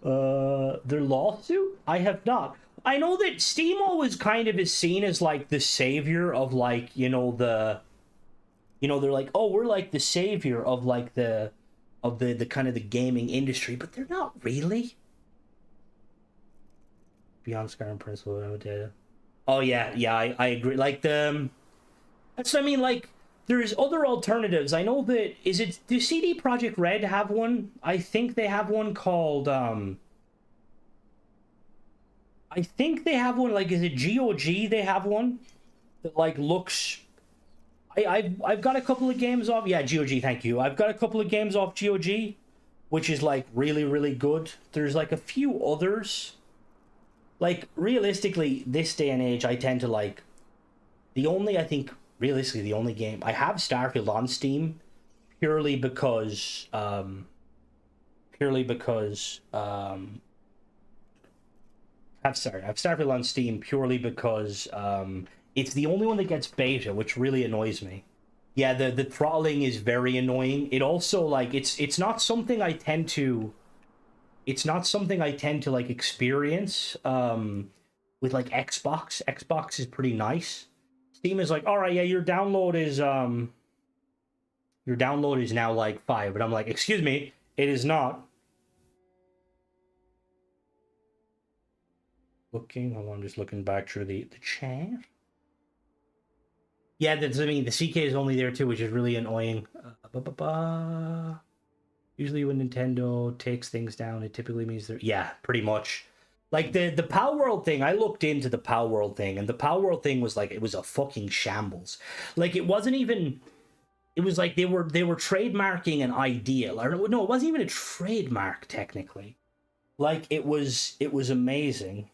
Their lawsuit? I have not. I know that Steam always kind of is seen as like the savior of like, they're like, oh, we're like the savior of like the kind of the gaming industry, but they're not really. Beyond Skyrim Principle data. Oh yeah, I agree. Like that's what I mean, like there's other alternatives. I know that do CD Projekt Red have one? I think they have one called I think they have one, like, is it GOG they have one? That, like, looks... I've got a couple of games off... Yeah, GOG, thank you. I've got a couple of games off GOG, which is, like, really, really good. There's, like, a few others. Like, realistically, this day and age, I tend to, like... Realistically, the only game... I have Starfield on Steam, purely because... I have Starfield on Steam purely because it's the only one that gets beta, which really annoys me. Yeah, the throttling is very annoying. It also like it's not something I tend to like experience with like Xbox. Xbox is pretty nice. Steam is like, all right, yeah, your download is now like 5, but I'm like, excuse me, it is not. Hold on, I'm just looking back through the chat. Yeah, the CK is only there too, which is really annoying. Usually when Nintendo takes things down, it typically means they're... Yeah, pretty much. Like the Power World thing, I looked into the Power World thing, and the Power World thing was like, it was a fucking shambles. Like it wasn't even... It was like they were trademarking an idea. No, it wasn't even a trademark, technically. Like it was amazing.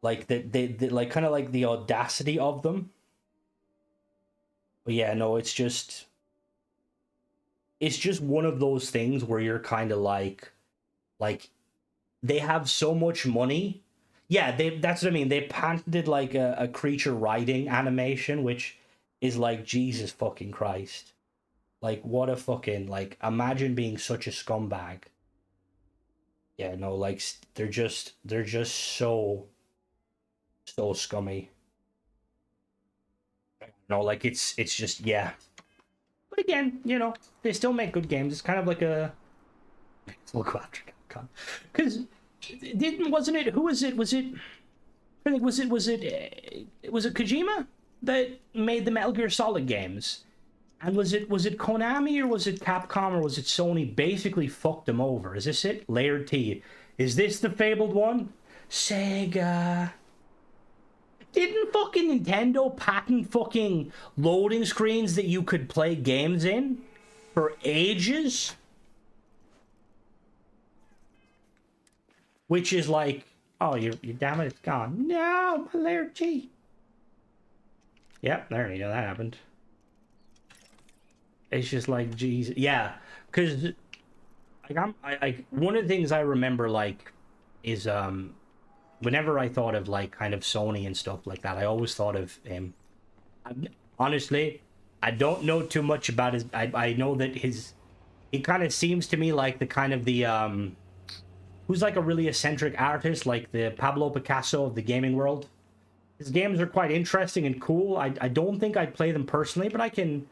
Like they like kind of like the audacity of them. But yeah, no, it's just one of those things where you're kind of like they have so much money. Yeah, that's what I mean. They patented like a creature riding animation, which is like, Jesus fucking Christ. Like what a fucking, like, imagine being such a scumbag. Yeah, no, like they're just so scummy. No, like it's just, yeah. But again, they still make good games. It's kind of like a... We'll go after Capcom. Because wasn't it... Who was it? Was it... I think was it Kojima that made the Metal Gear Solid games? And was it Konami or was it Capcom or was it Sony basically fucked them over? Is this it? Layered T. Is this the fabled one? Sega. Didn't fucking Nintendo patent fucking loading screens that you could play games in for ages? Which is like, oh, you damn it, it's gone. No, my layered T. Yep, there you go, that happened. It's just like, Jesus. Yeah, because like one of the things I remember like is whenever I thought of like kind of Sony and stuff like that, I always thought of him. Honestly, I don't know too much about his. I know that he kind of seems to me like the kind of the who's like a really eccentric artist, like the Pablo Picasso of the gaming world. His games are quite interesting and cool. I don't think I'd play them personally, but I can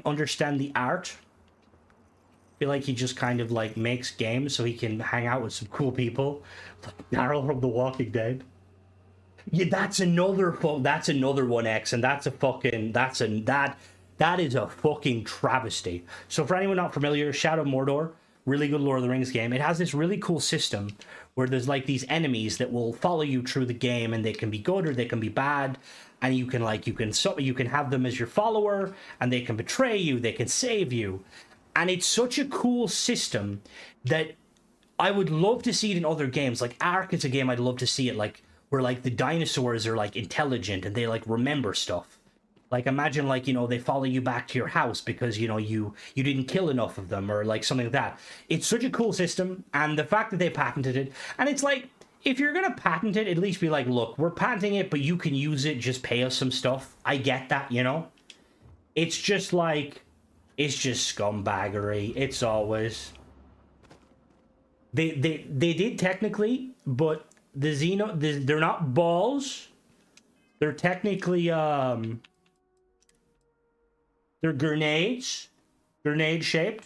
understand the art. I feel like he just kind of like makes games so he can hang out with some cool people, like Daryl from The Walking Dead. Yeah, that's another one, X, and that is a fucking travesty. So for anyone not familiar, Shadow of Mordor, really good Lord of the Rings game. It has this really cool system where there's like these enemies that will follow you through the game, and they can be good or they can be bad. And you can have them as your follower, and they can betray you, they can save you. And it's such a cool system that I would love to see it in other games. Like Ark is a game I'd love to see it like where like the dinosaurs are like intelligent and they like remember stuff. Like imagine like, you know, they follow you back to your house because, you know, you didn't kill enough of them or like something like that. It's such a cool system, and the fact that they patented it, and it's like, if you're gonna patent it, at least be like, look, we're patenting it, but you can use it, just pay us some stuff. I get that, you know? It's just like, it's just scumbaggery. It's always... They did technically, but they're not balls. They're technically, they're grenades. Grenade-shaped.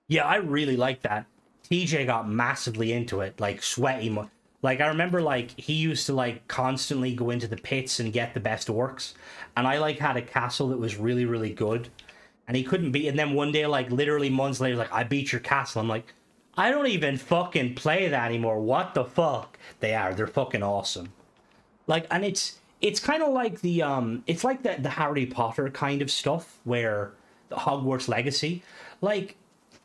Yeah, I really like that. TJ got massively into it, like sweaty. Like I remember, like he used to like constantly go into the pits and get the best orcs, and I like had a castle that was really really good, and he couldn't beat. And then one day, like literally months later, like I beat your castle. I'm like, I don't even fucking play that anymore. What the fuck? They're fucking awesome. Like, and it's kind of like the it's like the Harry Potter kind of stuff where the Hogwarts Legacy, like.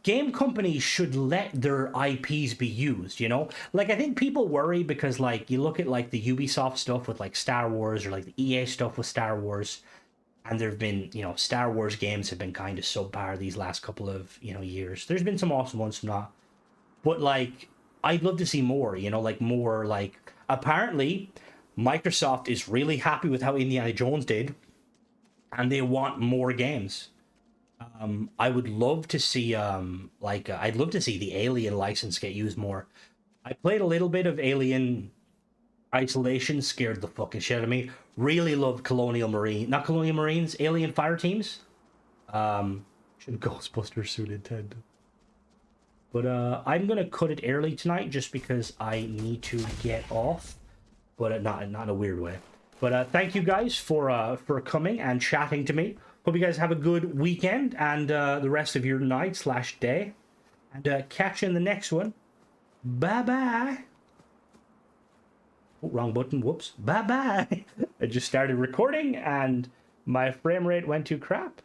Game companies should let their IPs be used, you know? Like, I think people worry because, like, you look at, like, the Ubisoft stuff with, like, Star Wars or, like, the EA stuff with Star Wars, and there have been, you know, Star Wars games have been kind of subpar these last couple of, you know, years. There's been some awesome ones, some not. But, like, I'd love to see more, you know, like, more, like... Apparently, Microsoft is really happy with how Indiana Jones did, and they want more games. I would love to see I'd love to see the Alien license get used more. I played a little bit of Alien Isolation, scared the fucking shit out of me. Really loved Alien Fire Teams. Should Ghostbusters suit Nintendo. But I'm gonna cut it early tonight just because I need to get off. But not in a weird way. But thank you guys for coming and chatting to me. Hope you guys have a good weekend and the rest of your night/day. And catch you in the next one. Bye-bye. Oh, wrong button. Whoops. Bye-bye. I just started recording and my frame rate went to crap.